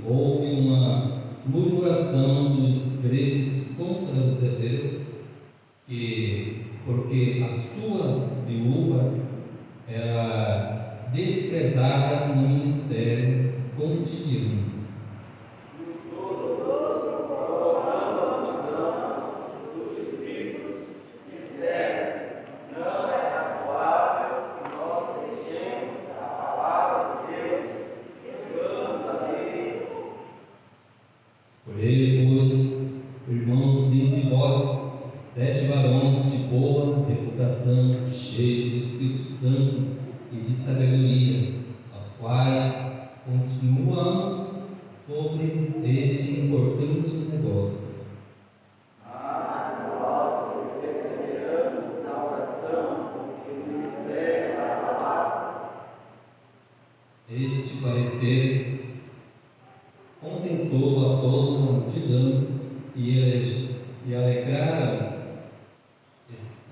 houve uma murmuração dos gregos contra os hebreus, porque a sua viúva era desprezada no ministério cotidiano. Escolhei-vos, irmãos, dentre vós, 7 varões de boa reputação, cheios do Espírito Santo e de sabedoria, aos quais continuamos sobre este importante negócio. Este parecer contentou a toda a multidão e alegraram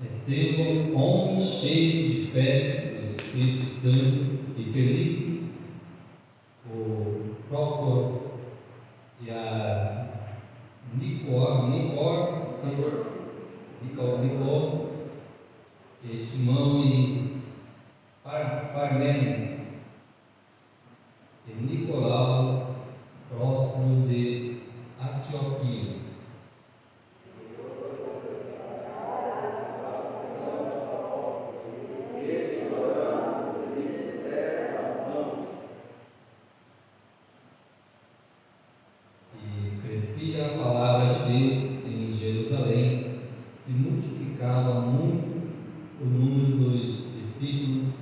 Estevão, homem cheio de fé do Espírito Santo, e Felipe, o Prócoro, e a Nicor, e Timão e Parmenas, e Nicolau, próximo de Antioquia. E crescia a palavra de Deus em Jerusalém, se multiplicava muito o número dos discípulos,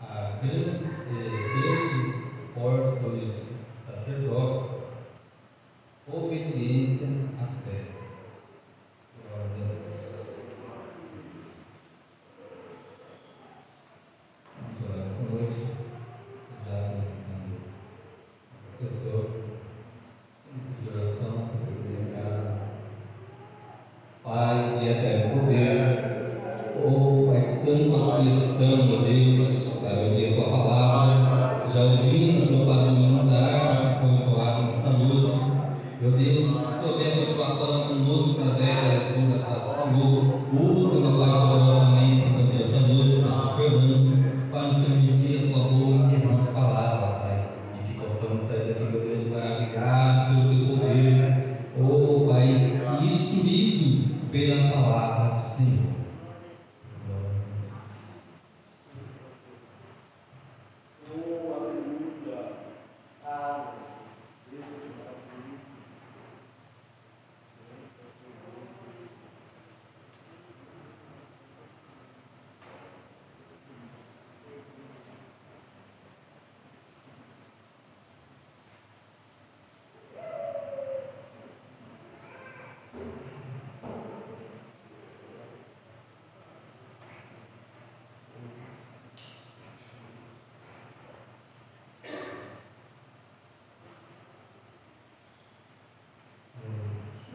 a grande porte dos sacerdotes, obediência à fé. Glórias a Deus. Vamos orar essa noite, já apresentando o professor. Essa de oração, para em casa. Pai de eterno poder, Pai Santo, aqui estamos, ó Deus, para ouvir a tua palavra. Já ouvimos, ó Pai, o hino da harpa que foi entoado nesta noite. Meu Deus, se houver continuar falando conosco através da leitura da palavra do Senhor, usa, meu Pai, poderosamente para nós essa noite, pastor Fernando, para nos permitir a tua boa e errante palavra, Pai, e que possamos sair daqui, meu Deus, maravilhado pelo teu poder, Pai, instruído pela palavra do Senhor.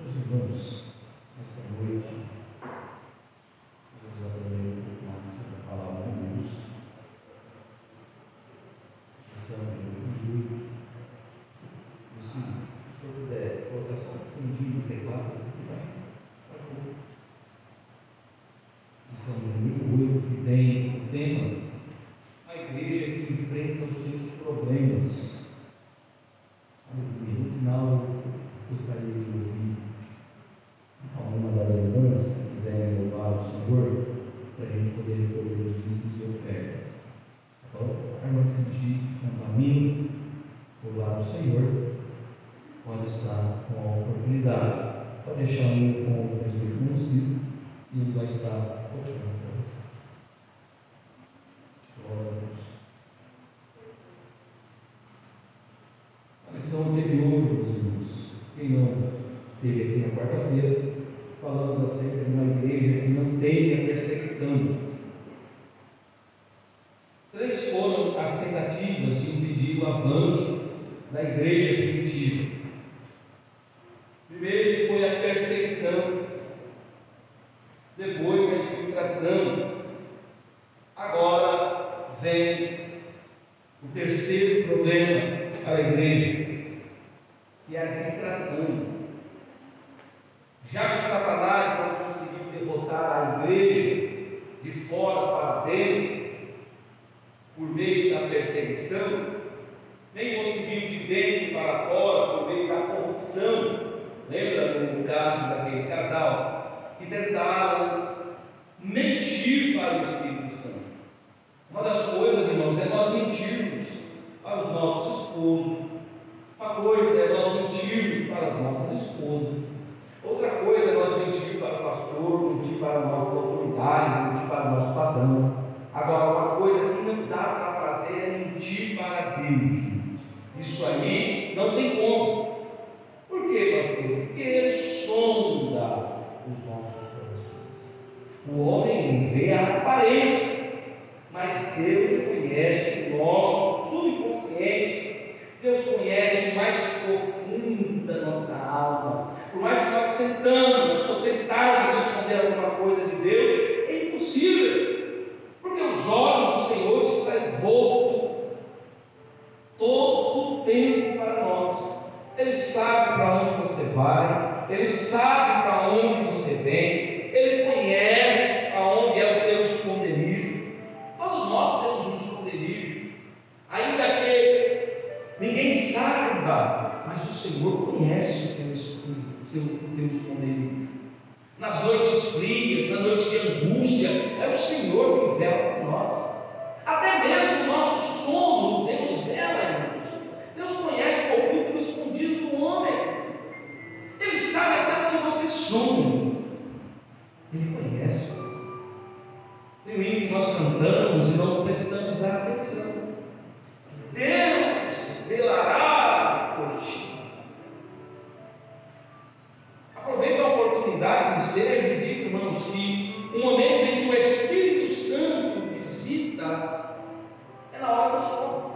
Meus irmãos, esta noite, vamos aprender um pouco mais sobre a palavra de Deus. Lição de 8. Se o senhor puder colocar só um fundinho no teclado, assim, vai bom. Lição de 8, que tem o tema: a igreja que enfrenta os seus problemas. No final, gostaria de ouvir alguma das irmãs que quiserem louvar o Senhor, para a gente poder recolher os dízimos e ofertas. Tá bom? A irmã que sentir cantar um hino, louvar o Senhor, pode estar com a oportunidade. Pode deixar o hino com o presbítero conhecido e ele vai estar tocando para você. Glória a Deus. A lição anterior, meus irmãos, quem não esteve aqui na quarta-feira, falamos acerca de uma igreja que não teme a perseguição. 3 foram as tentativas de impedir o avanço da igreja primitiva. Primeiro foi a perseguição, depois a infiltração. Agora vem o terceiro problema para a igreja: que é a distração. Já que Satanás não conseguiu derrotar a igreja de fora para dentro, por meio da perseguição, nem conseguiu de dentro para fora, por meio da corrupção. Lembra no caso daquele casal que tentaram mentir para o Espírito Santo? Uma das coisas, irmãos, é nós mentirmos para os nossos esposos. Uma coisa é nós mentirmos para as nossas esposas. Outra coisa é nós mentir para o pastor, mentir para a nossa autoridade, mentir para o nosso padrão. Agora, uma coisa que não dá para fazer é mentir para Deus. Isso aí não tem como. Por quê, pastor? Porque Ele sonda os nossos corações. O homem vê a aparência, mas Deus conhece o nosso subconsciente. Deus conhece o mais profundo da nossa alma. Por mais que nós tentamos ou tentarmos esconder alguma coisa de Deus, é impossível, porque os olhos do Senhor estão envoltos todo o tempo para nós. Ele sabe para onde você vai, Ele sabe para onde você vem, Ele conhece aonde é o teu esconderijo. Todos nós temos um esconderijo, ainda que ninguém saiba, mas o Senhor conhece o teu esconderijo. Nas noites frias, na noite de angústia, é o Senhor que vela por nós. Até mesmo o nosso sono, Deus vela, irmãos. Deus conhece o oculto e o escondido do homem. Ele sabe até onde você sonha. Ele conhece. Tem um hino que nós cantamos e não prestamos atenção. Deus velará por ti. Aproveita a oportunidade de ser, eu digo, irmãos, que o momento em que o Espírito Santo visita é na hora do sono.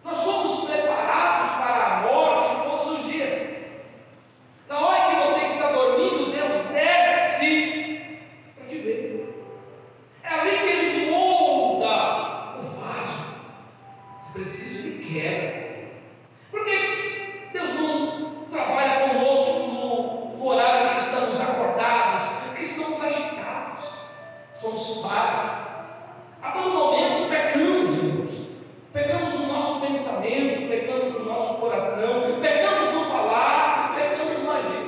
Nós somos preparados para a morte todos os dias. Na hora que você está dormindo, Deus desce para te ver. É ali que Ele molda o vaso. Se preciso, Ele quebra. Porque Deus não trabalha conosco no horário que estamos acordados, que estamos agitados, somos falhos. A todo momento pecamos, irmãos. Pecamos no nosso pensamento, pecamos no nosso coração, pecamos no falar, pecamos no agir.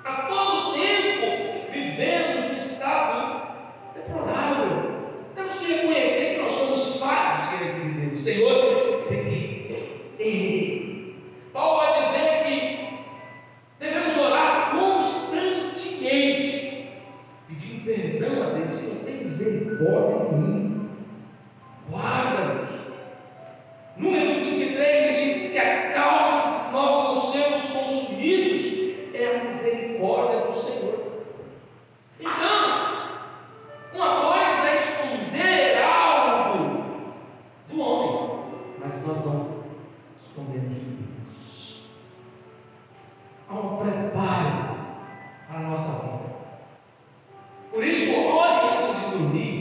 A todo tempo vivemos um estado deplorável. Temos que reconhecer que nós somos falhos diante de Deus. Senhor, peguei, errei. Paulo vai dizer que devemos orar constantemente, pedindo perdão a Deus. Senhor, tem misericórdia de mim, guarda-nos. Números 23 diz que a causa de nós não sermos consumidos é a misericórdia do Senhor. Então, uma coisa é esconder algo do homem, mas nós não escondemos de Deus. Há um preparo para a nossa vida. Por isso, ore antes de dormir.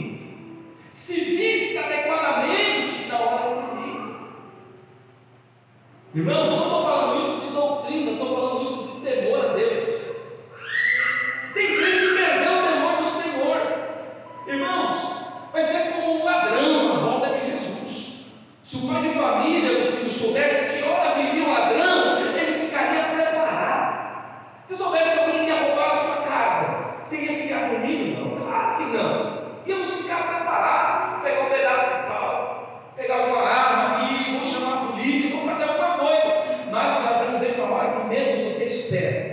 Se vista adequadamente na hora de dormir. Irmãos, eu não estou falando isso de doutrina, eu estou falando isso de temor a Deus. Tem crente que perdeu o temor do Senhor. Irmãos, vai ser como um ladrão na volta de Jesus. Se o pai de família, o filho, soubesse que hora viria o ladrão, ele ficaria preparado. Se soubesse que alguém ia roubar a sua casa, você ia ficar dormindo? Não, claro que não. Íamos ficar preparados, pegar um pedaço de pau, pegar alguma arma aqui, vou chamar a polícia, vou fazer alguma coisa. Mas o ladrão vem para a hora que menos você espera.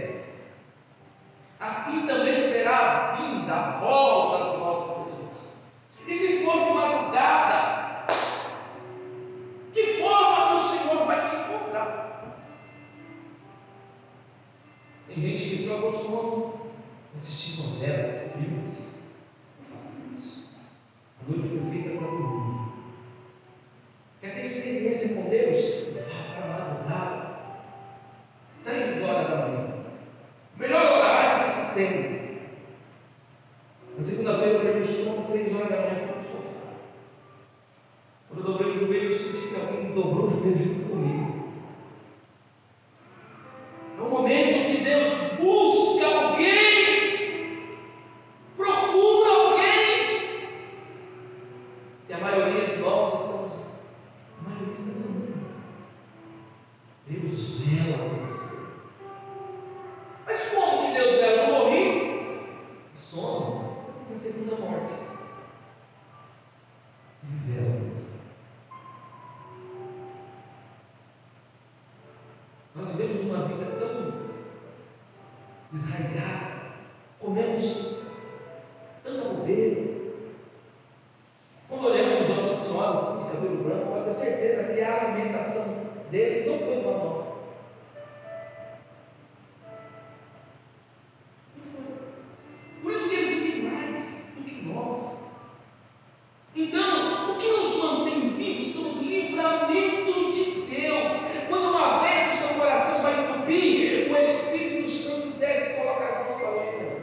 Assim também será a vinda, a volta do nosso Jesus. E se for de madrugada, que forma que o Senhor vai te encontrar? Tem gente que trocou sono assistindo novela, filmes. Não faça isso. A noite foi feita para dormir. Quer ter experiência com Deus? Vá para a madrugada. 3 horas da manhã. Melhor horário que se tem. Na segunda-feira eu perdi o sono, 3 horas da manhã fui no sofá. Quando eu dobrei o joelho, eu senti que alguém dobrou o joelho junto comigo. Deus vela por você. Mas como que Deus vela? Eu não morri? Sono na segunda morte. Ele vela por você. Nós vivemos uma vida tão desraigada, comemos tanta bobeira. Quando olhamos outras senhoras assim, de cabelo branco, pode ter certeza que a alimentação deles não foi igual a nossa. Por isso que eles vivem mais do que nós. Então, o que nos mantém vivos são os livramentos de Deus. Quando uma vez o seu coração vai entupir, o Espírito Santo desce e coloca as mãos para hoje.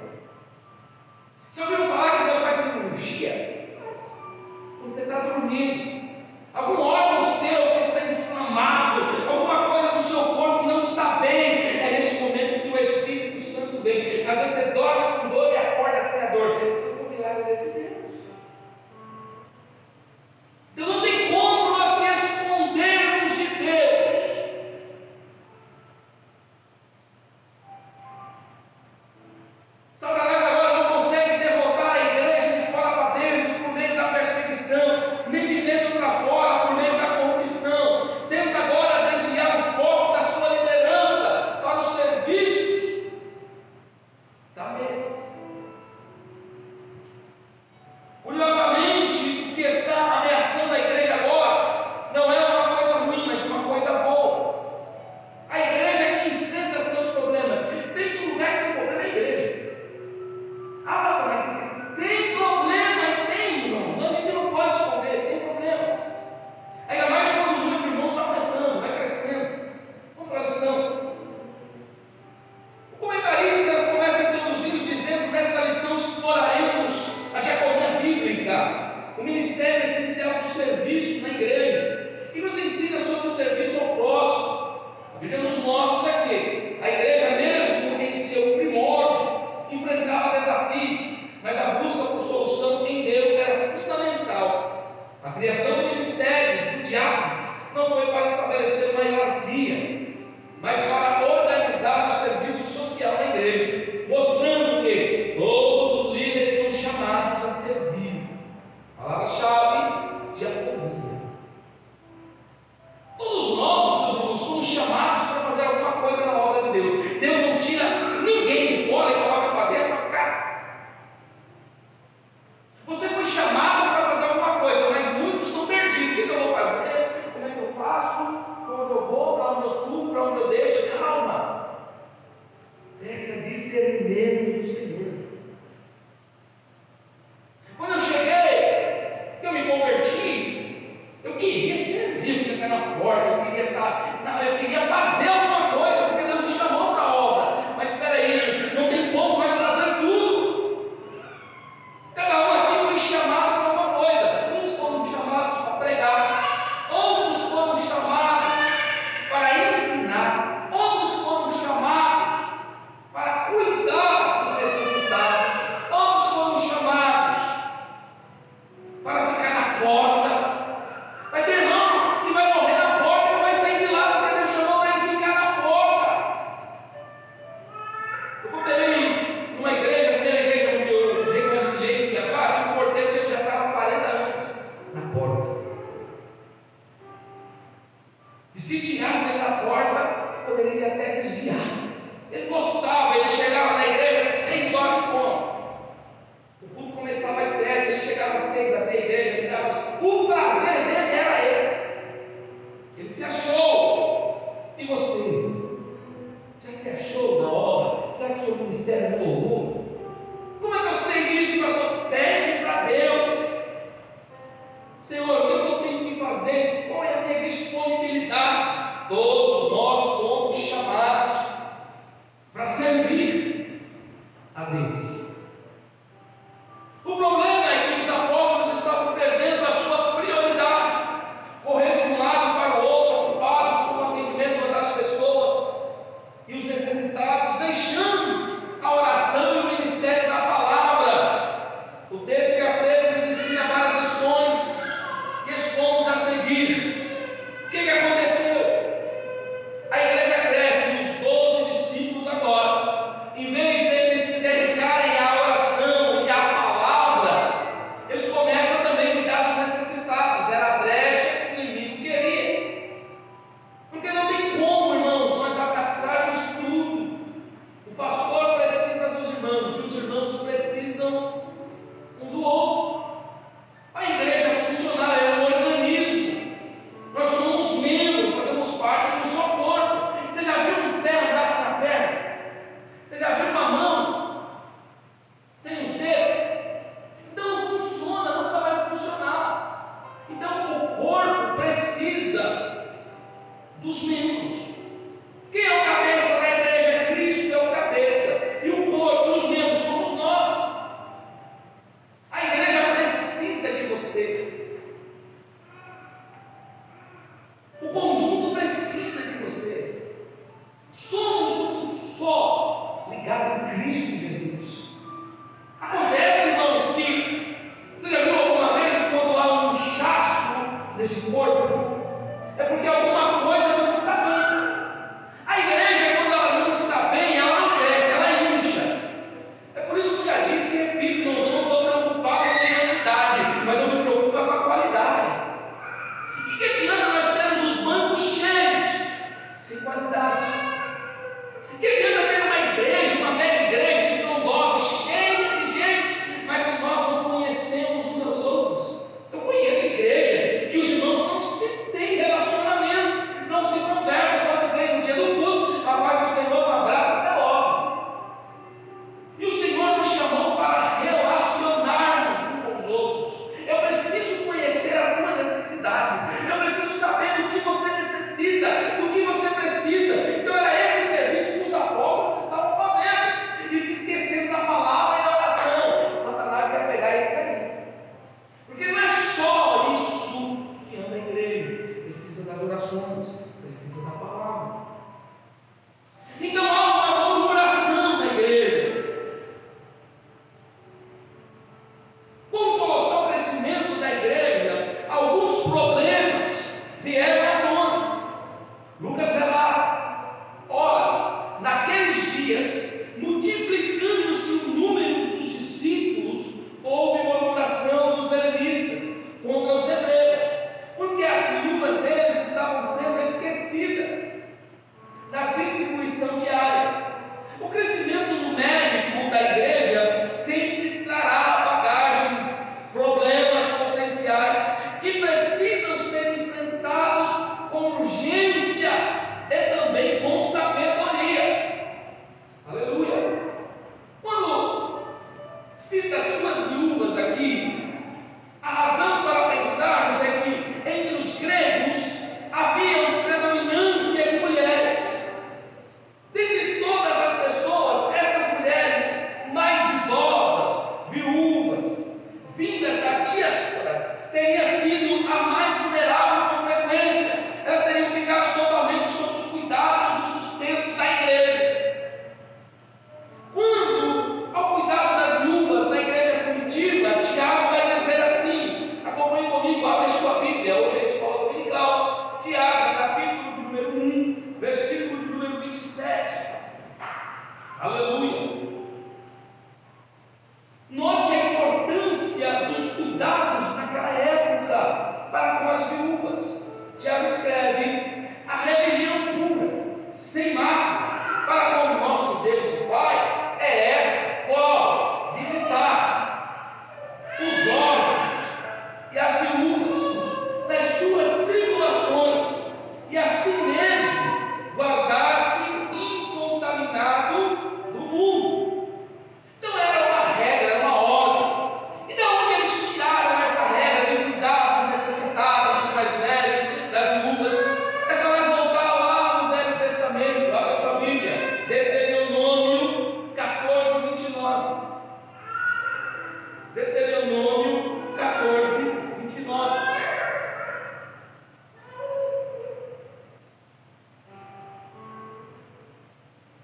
Já ouviram falar que Deus faz cirurgia? Quando você está dormindo, algum órgão seu que está inflamado, alguma coisa do seu corpo que não está bem, é nesse momento que o Espírito Santo vem. Às vezes você dorme com dor e acorda sem a dor. O milagre é de Deus. Então não tem como nós se escondermos de Deus. Satanás agora não consegue derrotar a igreja de fora para dentro por meio da perseguição, nem de dentro para fora por meio da corrupção. Tenta agora desviar o foco da sua liderança para os serviços da mesa. Curiosamente, o que está ameaçando a igreja agora não é uma coisa ruim, mas uma coisa boa. A igreja que enfrenta seus problemas. Tem um lugar que tem problema, é a igreja. Ah, pastor, mas tem problema e tem, irmãos. A gente não pode esconder, tem problemas. Ainda mais quando o número de irmãos vai aumentando, vai crescendo. Uma tradição. O comentarista começa introduzindo dizendo: nesta lição exploraremos a diaconia bíblica, o ministério essencial do serviço na igreja, que nos ensina sobre o serviço ao próximo. A Bíblia nos mostra que a igreja, mesmo em seu primórdio, enfrentava desafios, mas a busca por solução em Deus era fundamental. A criação de ministérios, de diáconos, não foi para estabelecer uma hierarquia, mas para organizar o serviço social na igreja, mostrando que todos os líderes são chamados a servir. Palavra-chave: diaconia. Todos nós, meus irmãos, somos chamados para fazer alguma coisa na obra de Deus. Deus não tira ninguém de fora e coloca para dentro para ficar. Você foi chamado para fazer alguma coisa, mas muitos estão perdidos. O que eu vou fazer? Como é que eu faço? Para onde eu vou? Para onde eu subo? Para onde eu deixo? Calma. Peça discernimento do Senhor. Quando eu cheguei, eu me converti, eu queria servir, eu queria estar na porta, eu queria fazer alguma coisa, porque Deus me chamou para a obra. Mas espera aí, não tem como nós fazer tudo. Cada um aqui foi chamado para uma coisa. Uns foram chamados para pregar, outros foram chamados para ensinar, outros foram chamados para cuidar dos necessitados, outros foram chamados para ficar na porta. Vai ter irmão que vai morrer na porta e não vai sair de lá, porque Deus chamou para ele ficar na porta. Eu cooperei numa igreja, a primeira igreja onde eu reconciliei minha parte, o porteiro dele já estava há 40 anos na porta. E se tirasse ele da porta, poderia até desviar. Ele gostava, ele chegava na igreja às 6 horas de ponto. O culto começava às 7, ele chegava às 6 até a igreja, ele dava. O prazer dele era esse. Ele se achou. E você? Já se achou na obra? Será que o seu ministério é louvor? Como é que eu sei disso, pastor? Pede para Deus. Senhor, o que eu tenho que fazer? Qual é a minha disponibilidade? Todos nós fomos chamados para servir a Deus. O problema é que os apóstolos estavam perdendo a sua prioridade, correndo de um lado para o outro, ocupados com o atendimento das pessoas e os necessitados, deixando a oração e o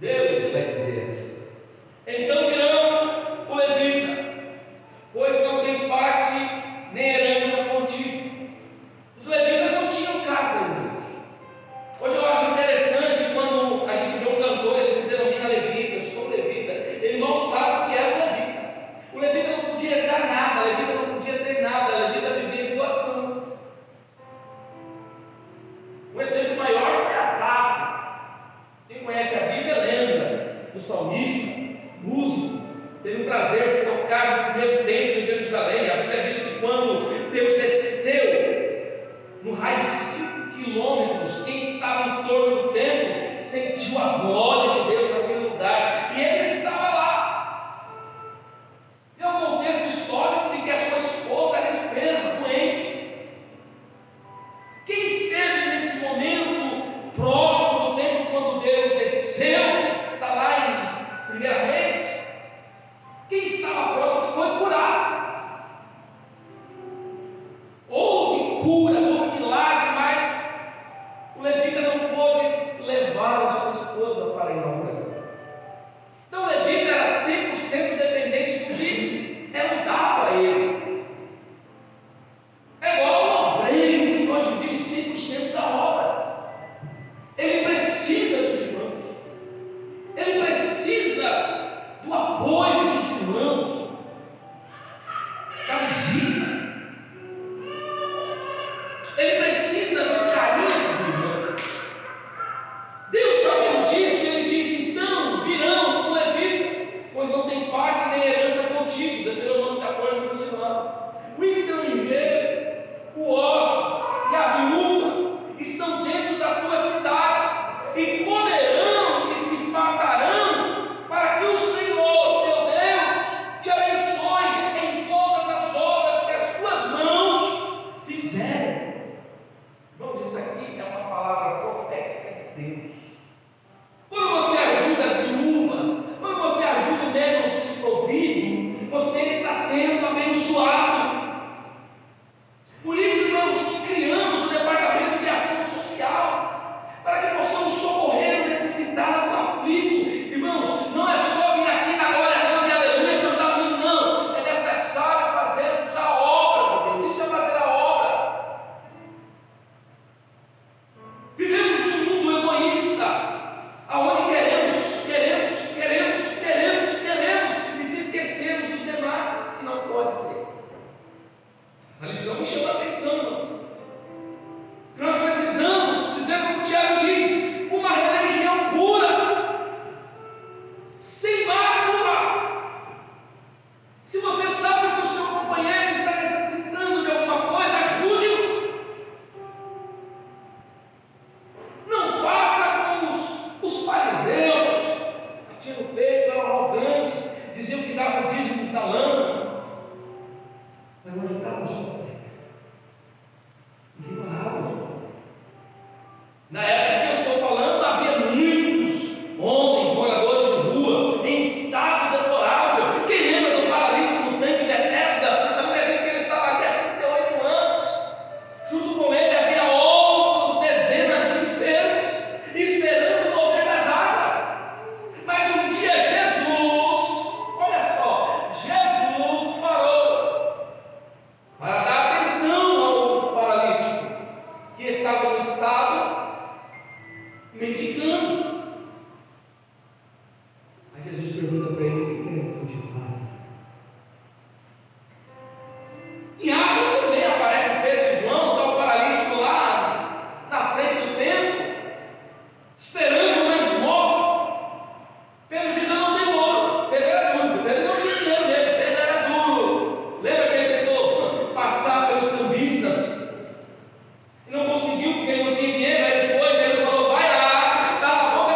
Deus vai dizer: então dirão o levita, pois não tem parte nem herança contigo. Os levitas não tinham casa, irmãos. Hoje eu acho interessante quando a gente vê um cantor, ele se denomina levita, eu sou levita, ele não sabe o que é o levita. O levita não podia dar nada, o levita não podia ter nada, o levita vivia de doação. Um exemplo maior foi Asaf. Quem conhece a Bíblia lembra do salmista, músico, teve o prazer de tocar no primeiro templo em Jerusalém. A Bíblia diz que quando Deus desceu no raio de 5 quilômetros, quem estava em torno do templo sentiu a glória de Deus naquele lugar, e ele estava lá. É um contexto histórico de que a sua esposa era enferma, doente. Quem esteve nesse momento próximo do templo quando Deus desceu, está lá em 1 Reis, quem estava próximo foi curado. Houve curas, houve milagre, mas o levita não pôde levar a sua esposa para a inauguração. Então o levita era 100% dependente do que ela dava a ele. É igual ao obreiro que hoje vive 100% da obra. Ele precisa dos irmãos. Ele precisa do apoio dos irmãos, da visita. Ele precisa do carinho do irmão. Deus sabendo disso, ele diz: então virão o levita, pois não tem parte nem herança contigo. Deuteronômio 14, 29. O estrangeiro, o órfão e a viúva estão dentro da tua cidade, e comerão e se fartarão, para que o Senhor teu Deus te abençoe em todas as obras que as tuas mãos fizerem. Irmãos, isso aqui é uma palavra profética de Deus. Quando você ajuda as viúvas, quando você ajuda o menos desprovido, você está sendo abençoado. Por isso, irmãos, que criamos o Departamento de Ação Social, para que possamos socorrer o necessitado, o aflito. Irmãos, não é só vir aqui na glória a Deus e aleluia cantar muito, não. É necessário fazermos a obra, meu Deus. Isso é fazer a obra. Vivemos um mundo egoísta, aonde queremos, e se esquecemos dos demais, que não pode ter. Essa lição me chama a atenção, irmãos. Nós precisamos dizer como o Tiago diz: uma religião pura, sem mácula. Se você sabe que o seu companheiro está necessitando de alguma coisa, ajude-o. Não faça como os fariseus, que tinham no peito, eram arrogantes, diziam que davam dízimos da lâmina, mas não ajudavam o seu companheiro. Na época que eu estou falando, havia muitos homens moradores de rua em estado deplorável. Quem lembra do paralítico no tanque de Betesda? A Bíblia diz que ele estava ali há 38 anos. Junto com ele havia outros dezenas de enfermos, esperando o mover das águas. Mas um dia Jesus, olha só, Jesus parou para dar atenção ao paralítico que estava no estado mendigando. Aí Jesus pergunta para ele: o que queres que eu te faça? Em Atos também aparece Pedro e João, está o paralítico lá na frente do templo, esperando uma esmola. Pedro diz: eu não tenho ouro. Pedro era duro, Pedro não tinha dinheiro mesmo, Pedro era duro. Lembra que ele tentou passar pelos cambistas e não conseguiu porque ele não tinha dinheiro? Aí ele foi, Jesus falou: vai lá, cala a boca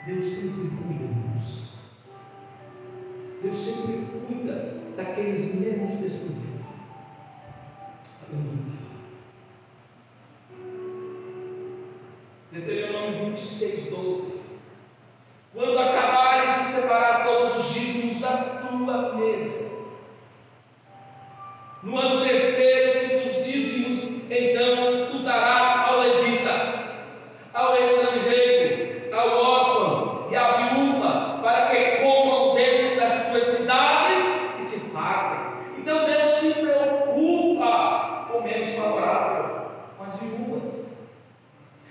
Deus sempre cuida, irmãos. Deus sempre cuida daqueles menos desconfiados. Aleluia. Deuteronômio 26:12. Quando acabares de separar todos os dízimos da tua mesa, no ano terceiro dos dízimos, então os darás ao levita, ao estrangeiro, ao órfão e à viúva, para que comam dentro das tuas cidades e se fartem. Então Deus se preocupa com o menos favorável, com as viúvas.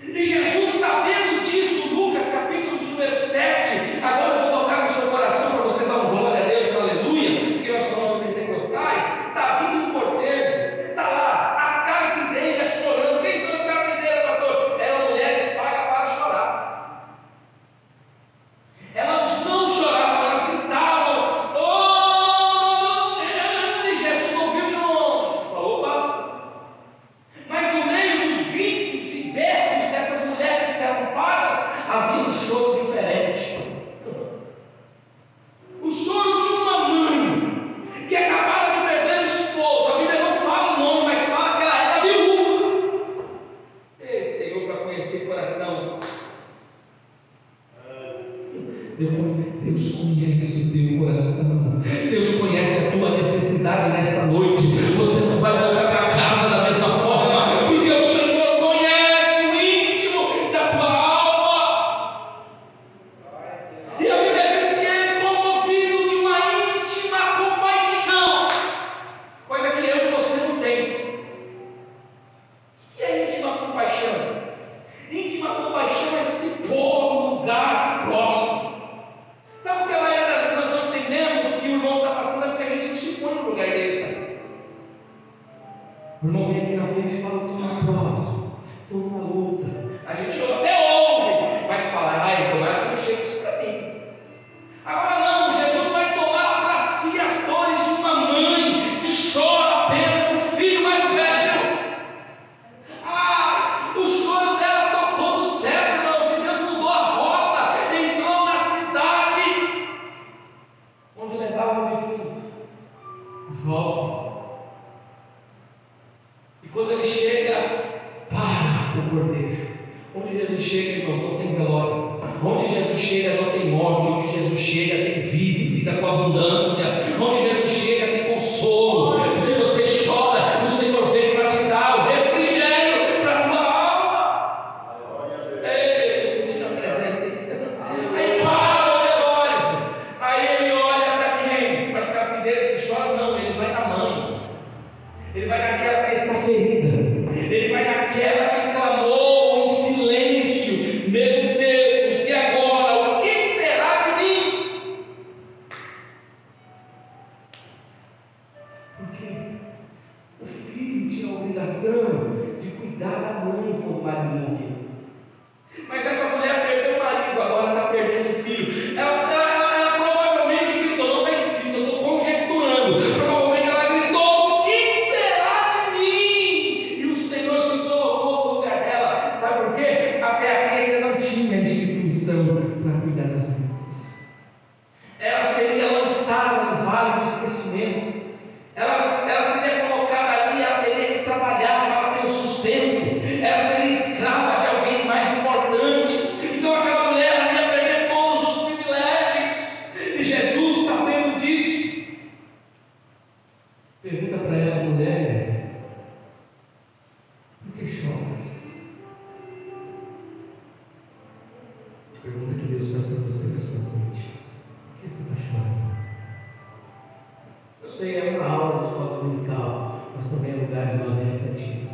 E Jesus, sabendo disso, Lucas capítulo de número 7, agora eu vou tocar no seu coração para você dar um glória a Deus, um aleluia, porque nós somos pentecostais. Está vindo um cortejo, está lá as carpideiras chorando. Quem são as carpideiras, pastor? Eram mulheres pagas para chorar. Elas não choravam, elas gritavam: oh! E Jesus ouviu de longe, falou: opa! Mas no meio dos gritos e berros dessas mulheres que eram pagas, havia um choro diferente. O choro de uma mãe que acabara de perder o esposo. A Bíblia não fala o nome, mas fala que ela era viúva. Ei, Senhor, para conhecer coração. Deus conhece o teu coração. Deus conhece a tua necessidade nesta noite. Você não vai voltar para casa da mesma forma, porque o Senhor conhece o íntimo da tua alma. E a Bíblia diz que Ele é comovido de uma íntima compaixão, coisa que eu e você não tem. O que é íntima compaixão? Íntima compaixão é se pôr no lugar do próximo. Sabe o que a maioria das vezes nós não entendemos? O que o irmão está passando é porque a gente não se põe no lugar dele. O irmão vem aqui na frente e fala: estou na prova, estou numa luta. A gente até ouve, mas fala: ai, tomara que não chegue isso para mim. Agora não, Jesus vai tomar para si as dores de uma mãe que chora a perda do filho mais velho. O choro dela tocou no céu, irmãos, e Deus mudou a rota, entrou na cidade onde levava o defunto, o jovem. E quando ele chega, para o cortejo. Onde Jesus chega, irmãos, não tem velório. Onde Jesus chega, não tem morte. Onde Jesus chega, tem vida, vida com abundância. Onde Jesus chega, tem consolo. Se você chora, o Senhor vem para te dar o refrigério para a tua alma. Ei, eu senti a presença. Aí para o velório. Aí ele olha para quem? Para as carpideiras que choram? Não, ele vai na mãe. Ele vai naquela que está ferida. Ele vai naquela que clamou em silêncio: meu Deus, e agora? O que será de mim? Porque o filho tinha a obrigação de cuidar da mãe quando o marido morreu. Mas essa mulher perdeu o marido, agora está perdendo o filho. Ela provavelmente gritou, não está escrito, eu estou conjecturando. Provavelmente ela gritou: o que será de mim? E o Senhor se colocou no lugar dela. Sabe por quê? Até aqui ainda não tinha instituição para cuidar das vidas. Ela seria lançada no vale do esquecimento. Ela seria colocada ali, ela teria que trabalhar para ter o sustento. Ela seria escrava de alguém mais importante. Então aquela mulher ali ia perder todos os privilégios. E Jesus, sabendo disso, pergunta para ela: mulher, por que choras? Pergunta que Deus faz para você nessa noite: por que tu está chorando? Eu sei, é uma aula de escola dominical, mas também é lugar de nós refletirmos.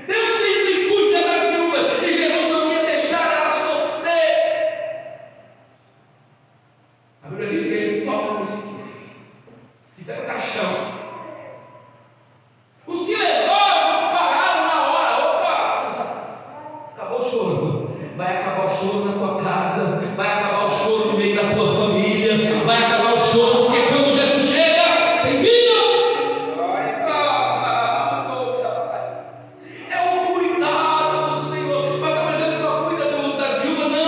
Deus sempre cuida das viúvas, e Jesus não ia deixar ela sofrer. A Bíblia diz que ele toca no esquife, é o caixão. Os que levaram pararam na hora. Opa! Acabou o choro. Vai acabar o choro na tua casa, vai acabar o choro no meio da tua família, vai acabar o choro, porque quando Jesus chega, tem vida. É o cuidado do Senhor. Mas ele só cuida das viúvas?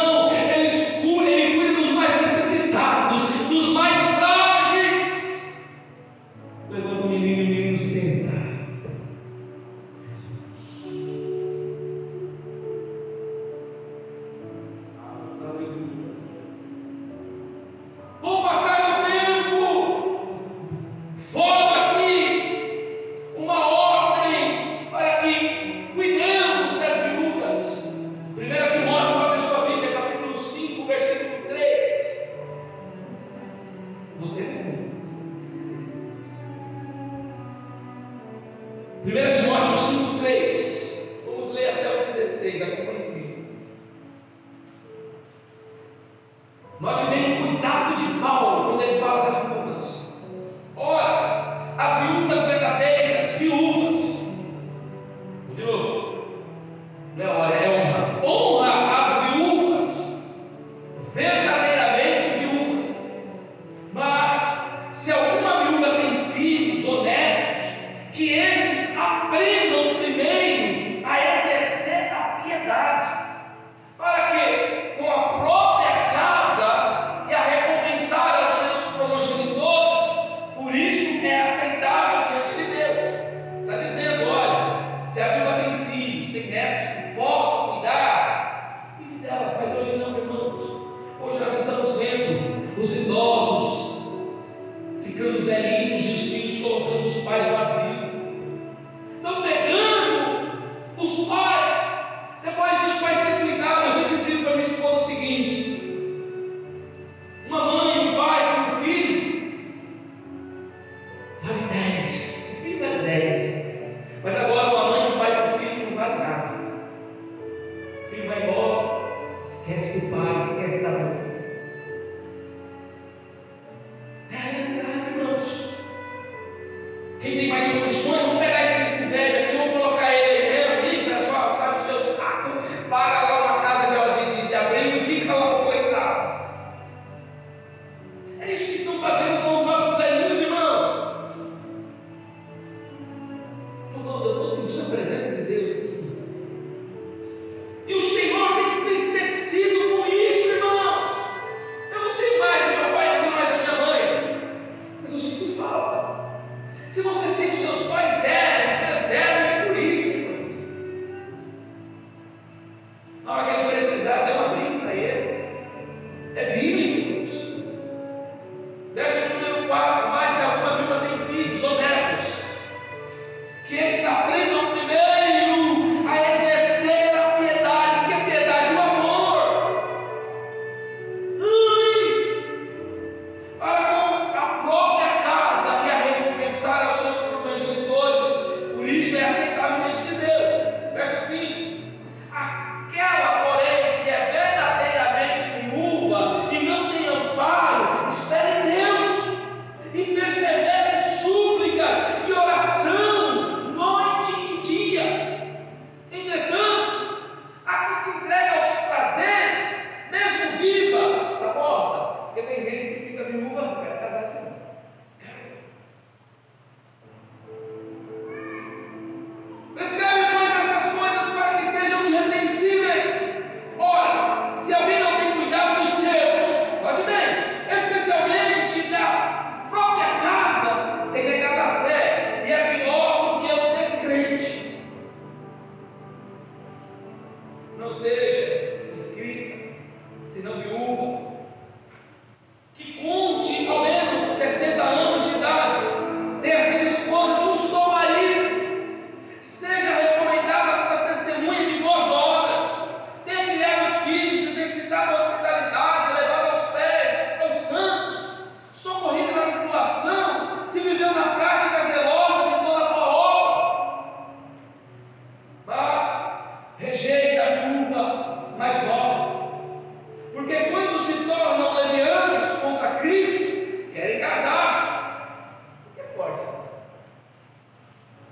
Note bem o cuidado de Paulo quando ele fala das viúvas. Ora, as viúvas verdadeiras, viúvas. De novo, não é hora, é honra. Honra as viúvas, verdadeiramente viúvas. Mas, se alguma viúva tem filhos ou netos, que esses aprendam primeiro a exercer a piedade, para que, com a própria casa e a recompensar aos seus progenitores, por isso é aceitável diante de Deus. Está dizendo, olha, se a viúva tem filhos, tem netos que possam cuidar, cuide delas, mas hoje não, irmãos. Hoje nós estamos vendo os idosos ficando velhinhos e os filhos colocando os pais vazios. Estão pegando os pais, depois dos pais terem cuidado. Eu sempre digo para minha esposa o seguinte: uma mãe, um pai com um filho vale 10, o filho vale 10, mas agora uma mãe, um pai com um filho não vale nada. O filho vai embora, esquece do pai, esquece da mãe. É a realidade, irmãos. Quem tem mais condições, vamos pegar esse velho aqui, vamos colocar ele aí mesmo, já só sabe o seu saco, paga lá uma casa de abrigo e fica lá o coitado. É isso que estão fazendo com os nossos velhinhos, irmãos. Eu estou sentindo a presença de Deus aqui. E o Senhor tem entristecido com isso, irmãos. Eu não tenho mais o meu pai, eu não tenho mais a minha mãe, mas eu sinto falta. Se você tem os seus pais, preserve por isso, irmãos. Na hora que ele precisar, dê um abrigo para ele. É bíblico, irmãos. Verso número 4: mas se alguma viúva tem filhos ou netos, que eles aprendam primeiro a exercer a piedade. Que é piedade? O amor. Para com a própria casa e a recompensar aos seus progenitores, por isso é aceitável diante de Deus. Verso 5: aquela, porém, que é verdadeiramente viúva e não tem amparo, espere em Deus e persevere em súplicas e oração, noite e dia. Entretanto, a que se entrega aos prazeres, mesmo viva, está morta. Porque tem gente que fica viúva, não quer casar de novo. Prescreve, pois, essas coisas para que sejam irrepreensíveis. Ora, se alguém não tem cuidado dos seus, pode bem, especialmente da própria casa, tem negado a fé e é pior do que o descrente. Não seja escrita, senão viúva, que conte ao menos 60 anos de idade, tenha sido esposa de um só marido, seja recomendada para testemunha de boas obras, tenha criado os filhos, exercitado a hospitalidade, levado aos pés aos santos, socorrido na tribulação, se viveu na prática zelosa de toda a boa obra. Mas rejeita a viúva mais novas, porque quando se tornam levianas contra Cristo, querem casar-se. Que é forte,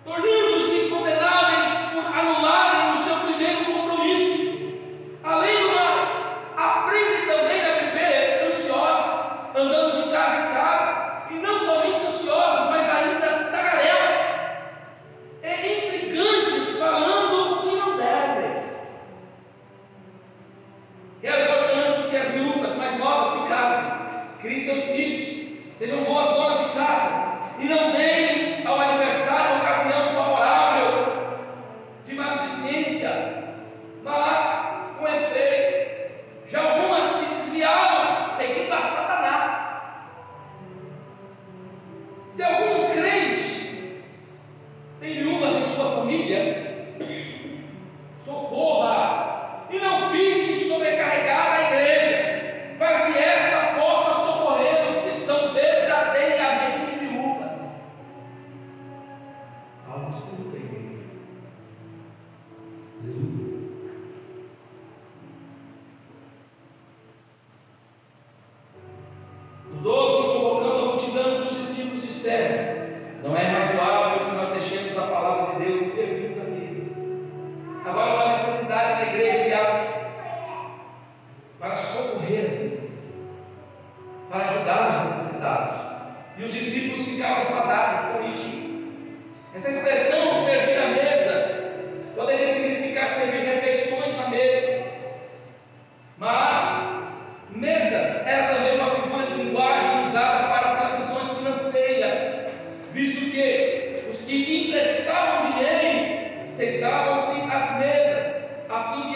tornando-se condenáveis por anularem o seu primeiro compromisso. Além do mais, aprendem também a viver ansiosas, andando de casa em casa, e não somente ansiosas, mas ainda tagarelas e intrigantes, falando o que não devem. Quero, portanto, que as viúvas mais novas se casem, criem seus filhos, sejam boas donas de casa, e não deem ao adversário ocasião favorável de maledicência, mas, com efeito, já algumas se desviaram, seguindo a Satanás. Se algum crente tem viúvas em sua família, socorra e não fique sobrecarregada a igreja, para que esta possa socorrer os que são verdadeiramente viúvas.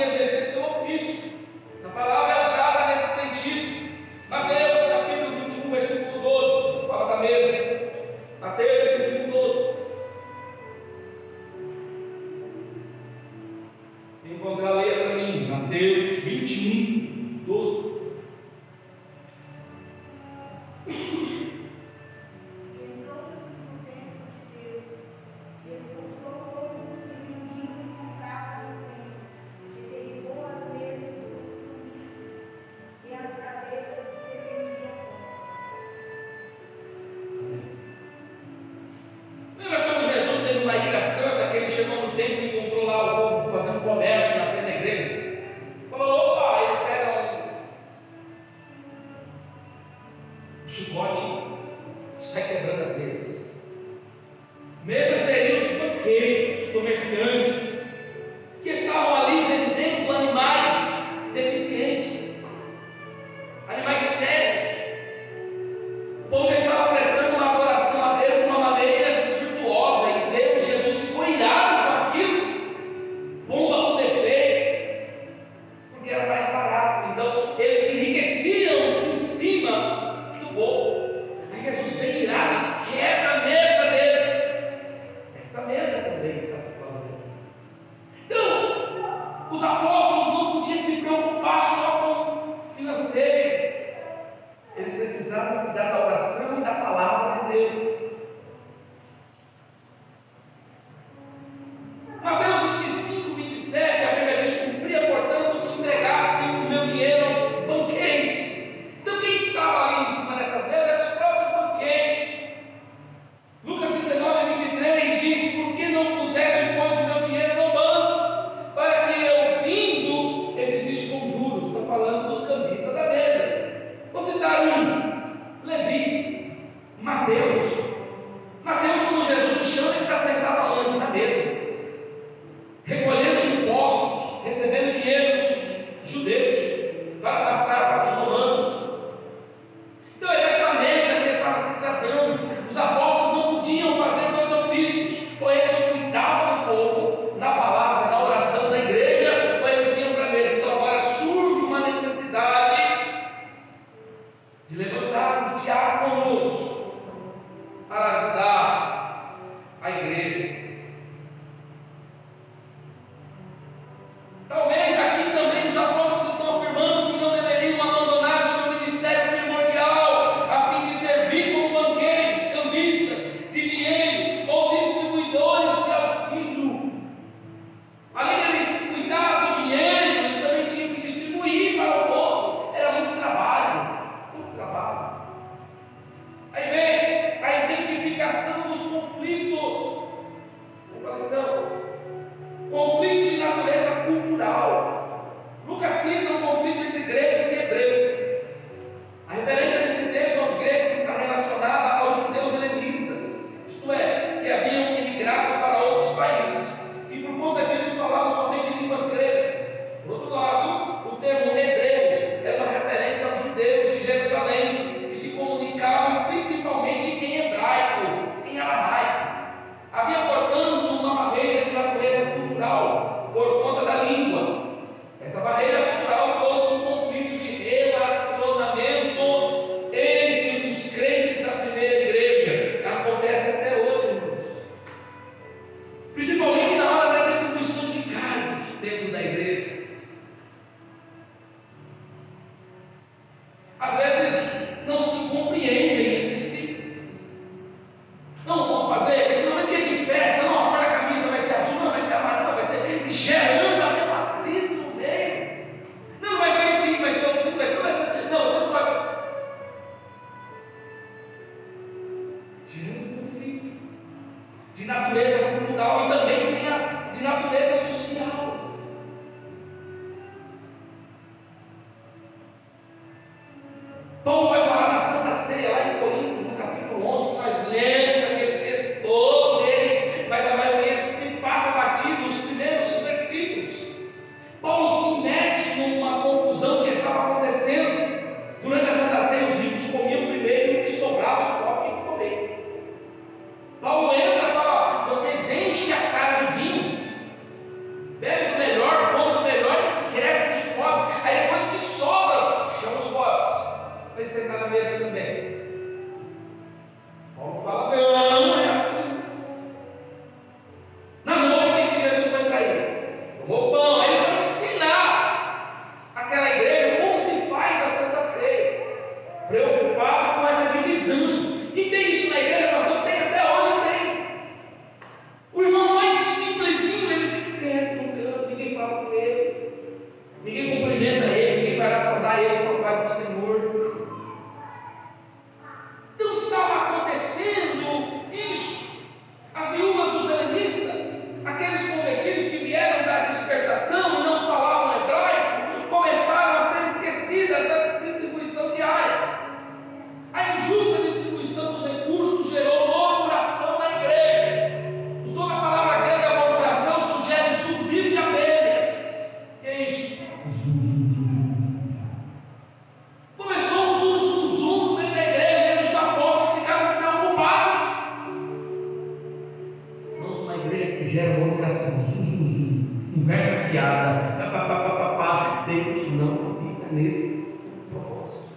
e exercer seu ofício. Essa palavra é usada nesse sentido. Mateus capítulo 21, versículo 12, fala da mesma. Mateus 21, 12. Quem encontrar, leia para mim. Mateus 21, 12. Expulsou todos os que vendiam e compravam no templo, e derribou as mesas dos pensando. E tem isso na igreja, pastor? Tem, até hoje tem. O irmão mais simplesinho, ele fica quieto no canto, ninguém fala com ele, ninguém cumprimenta ele, ninguém vai lá saudar ele com a paz do Senhor. Então estava acontecendo isso. As viúvas dos helenistas, aqueles convertidos que vieram da dispersação e não falavam hebraico, começaram a ser esquecidas da distribuição diária. A injusta distribuição dos recursos gerou murmuração na igreja. Usou a palavra grega murmuração, sugere subir de abelhas. Que é isso? Começou um zum no meio da igreja, e os apóstolos ficaram preocupados. Irmãos, uma igreja que gera murmuração, conversa fiada, Deus não fica nesse propósito.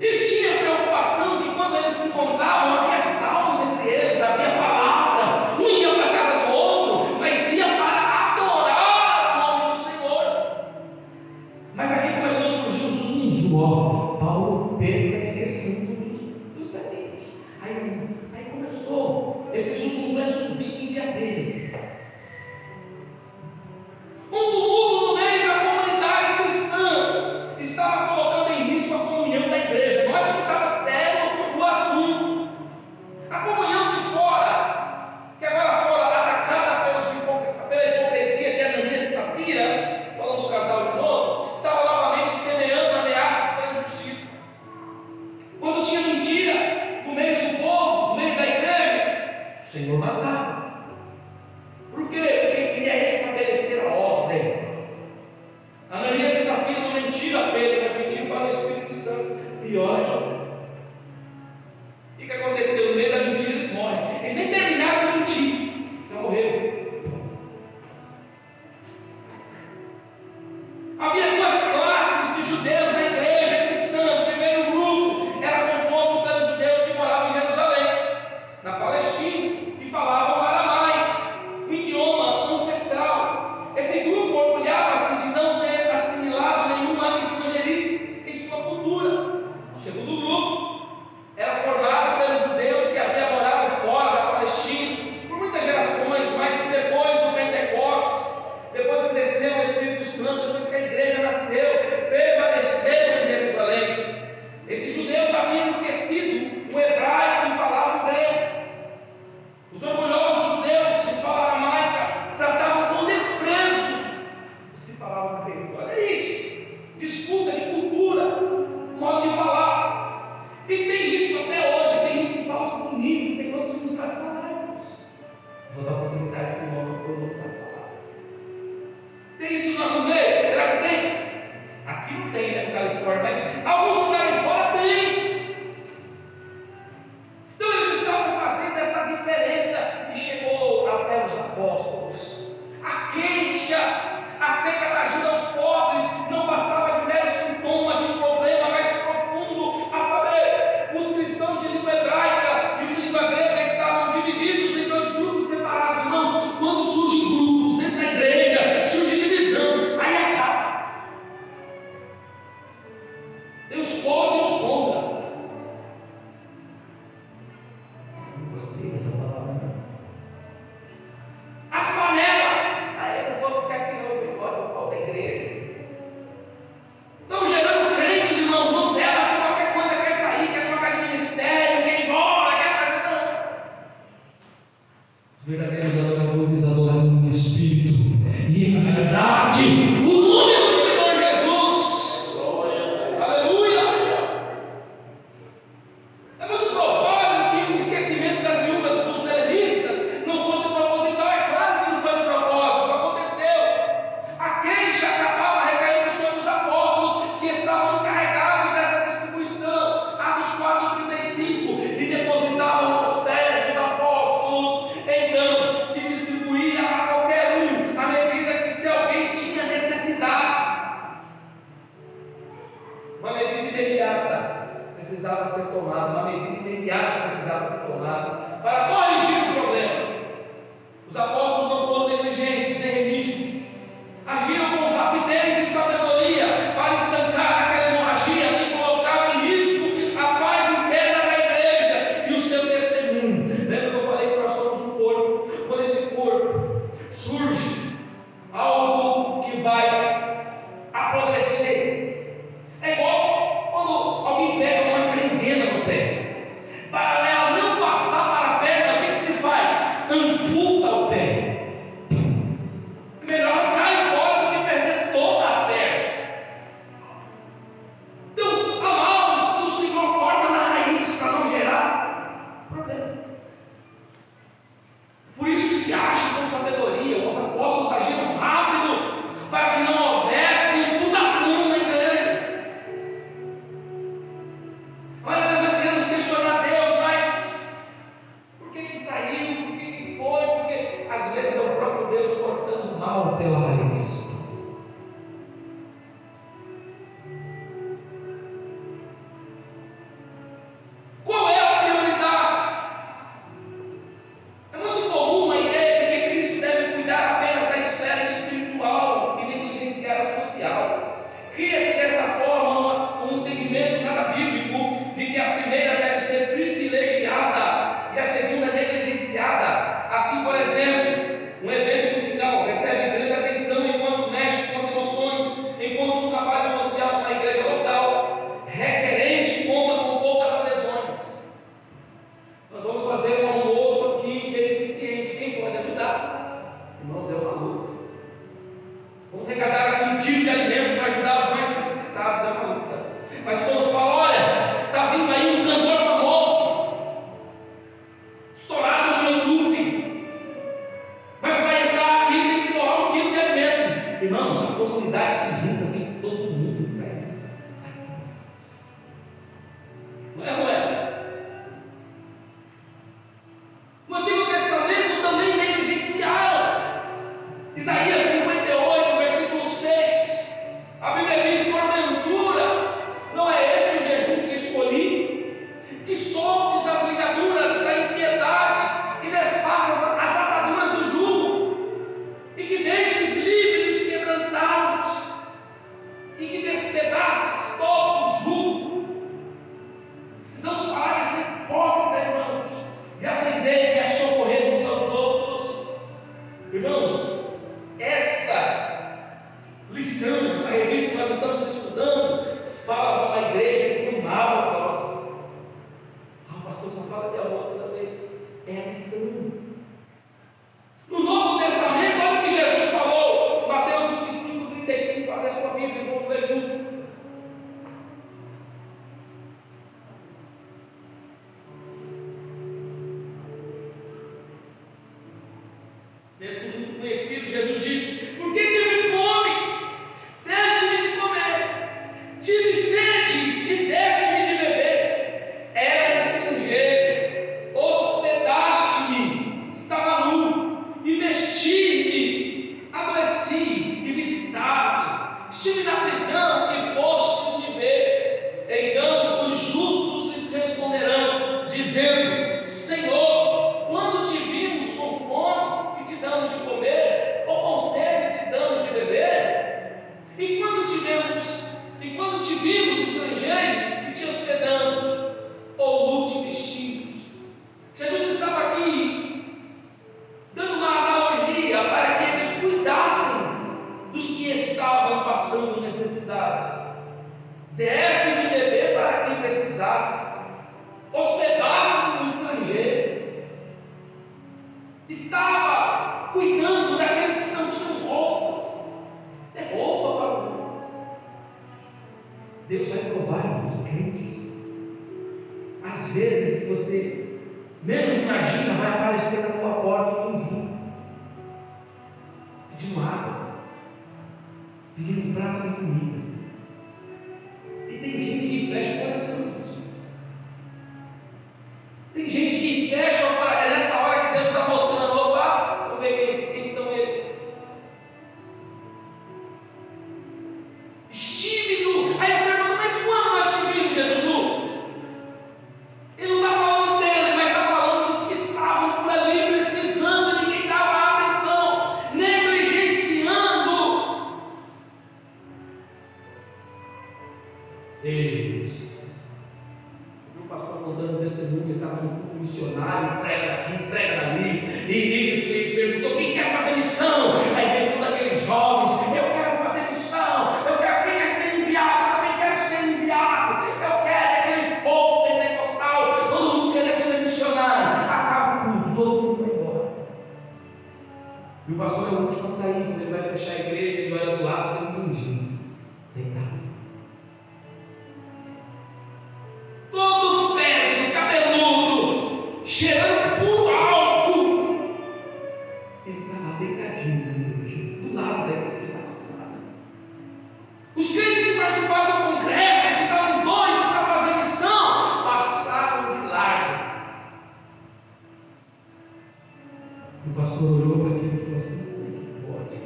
Eles tinham preocupação que quando eles se encontravam, havia salmos entre eles, havia palavra, um ia para a casa do outro, mas ia para adorar o nome do Senhor. Mas aqui começou a surgir um zuzunzu, Paulo, Pedro está esquecendo dos velhinhos. Aí começou esse zuzunzu a subir de abelhas. Um tumulto no meio da comunidade cristã estava colocando em risco a comunhão da igreja. Note que estava sério o assunto. A comunhão de fora, que agora fora atacada pela hipocrisia de Ananias e Safira, falando do casal de novo, estava novamente semeando ameaças pela injustiça. Quando tinha mentira no meio do povo, no meio da igreja, o Senhor matava. Por quê? Porque queria estabelecer a ordem. Ananias e Safira não mentiram a Pedro, mas mentiram para o Espírito Santo. Pior ainda. E o que aconteceu? No meio da mentira eles morrem. Eles nem terminaram de mentir, já morreram. Havia duas classes de judeus na igreja cristã. O primeiro grupo era composto pelos judeus que moravam em Jerusalém, na Palestina, e falavam aramaico, um idioma ancestral. Esse grupo orgulhava-se de não ter assimilado nenhuma estrangeirice em sua cultura. O segundo grupo era formado pelos judeus que haviam morado fora da Palestina por muitas gerações, mas depois do Pentecostes, depois que desceu o Espírito Santo, depois que a igreja nasceu, permaneceram em Jerusalém. Esses judeus haviam esquecido o hebraico e falavam grego. Os orgulhosos judeus de fala aramaica tratavam com desprezo os que falavam grego. Olha isso, disputa de cultura, modo de falar. E tem isso até hoje. Tem uns que falam bonito, tem outros que não sabem falar. Vou dar oportunidade para o homem que não sabe falar. Tem isso no nosso meio? Será que tem? Aqui não tem, né, no Califórnia, mas alguns lugares fora tem. Então eles estavam fazendo essa diferença e chegou até os apóstolos. A queixa acerca da ajuda aos pobres não passava de mero sintoma de um problema mais profundo, a saber, os cristãos de língua hebraica e os de língua grega estavam divididos em dois grupos separados. Irmãos, quando surgem grupos dentro da igreja, surge divisão, aí acaba. Tem os pós e os contra. Gostei dessa palavra. As panelas. Aí eu não vou ficar aqui não, eu gosto do pau da igreja. Estão gerando crentes, irmãos, não dela, que qualquer coisa quer sair, quer trocar de ministério, quer ir embora, quer fazer não. Os verdadeiros adoradores adoram em espírito e em verdade o nome do Senhor Jesus. Aleluia. É muito provável que o esquecimento das viúvas dos helenistas não fosse proposital. É claro que não foi de propósito, aconteceu. A queixa acabava recaindo sobre os apóstolos que estavam encarregados dessa distribuição. Atos 4:35, e depositavam os pés dos apóstolos. Então se distribuía a qualquer um, à medida que se alguém tinha necessidade. Uma medida imediata precisava ser tomada, para corrigir o problema. Os apóstolos não foram negligentes nem remissos, agiram com rapidez e sabedoria para estancar aquela hemorragia que colocava Irmãos, a comunidade se junta, vem todo mundo, traz sacos. Não é, não é? No Antigo Testamento também negligenciaram. Isaías 58, versículo 6. A Bíblia diz: porventura, não é este o jejum que escolhi? Que soltes as ligaduras da impiedade, que desfaças as ataduras do jugo, e que deixes livres os quebrantados, e que despedaces todo o jugo. Precisamos parar de ser hipócritas, irmãos, e aprender que é socorrer uns aos outros. Irmãos, essa lição, essa revista que nós estamos estudando, fala de uma igreja que amava o próximo. O pastor só fala de amor toda vez. É a lição. No Novo Testamento, olha o que Jesus falou, Mateus 25, 35, abre a sua Bíblia e vamos ler junto. Texto muito conhecido, Jesus disse: por que tive fome? Deste-me de comer. Tive sede e deste-me de beber. Era estrangeiro, hospedaste-me. Estava nu e vesti-me. Adoeci e visitava-me. Estive na prisão e fostes me ver. Então os justos lhes responderão, dizendo: Senhor, quando te vimos com fome e te damos de comer, ou com sede e te damos de beber? E quando te vimos estrangeiros e te hospedamos, ou nu te vestimos? Jesus estava aqui dando uma analogia para que eles cuidassem dos que estavam passando necessidade, dessem de beber para quem precisasse, hospedassem o estrangeiro. Estava cuidando daqueles que não tinham roupas. É roupa para o mundo. Deus vai provar os crentes. Às vezes que você menos imagina, vai aparecer na tua porta um mendigo pedindo água, pedindo um prato de comida. E tem gente que fecha o coração. Tem gente que fecha o coração. É nessa hora que Deus está mostrando: opa, vamos ver quem são eles. Estive nu. Aí eles perguntam: mas quando nós te vimos, Jesus, nu? Ele não está falando dele, mas está falando dos que estavam por ali precisando, ninguém dava atenção, negligenciando eles. O pastor contando testemunho, ele estava no culto missionário, prega aqui, prega ali, e perguntou: quem quer fazer missão? Aí veio todos aqueles jovens: eu quero fazer missão, eu quero, quem quer ser enviado? Eu também quero ser enviado, eu quero aquele fogo pentecostal, todo mundo querendo ser missionário. Acaba o culto, todo mundo foi embora. E o pastor é o último a sair. Quando ele vai fechar a igreja, ele olha do lado, tem um mendigo deitado. Todo fétido, cabeludo, cheirando puro álcool. Ele estava deitadinho na igreja, do lado da igreja da calçada. Os crentes que participaram do congresso, que estavam doidos para fazer missão, passaram de largo. O pastor olhou para aquilo e falou assim: como é que pode?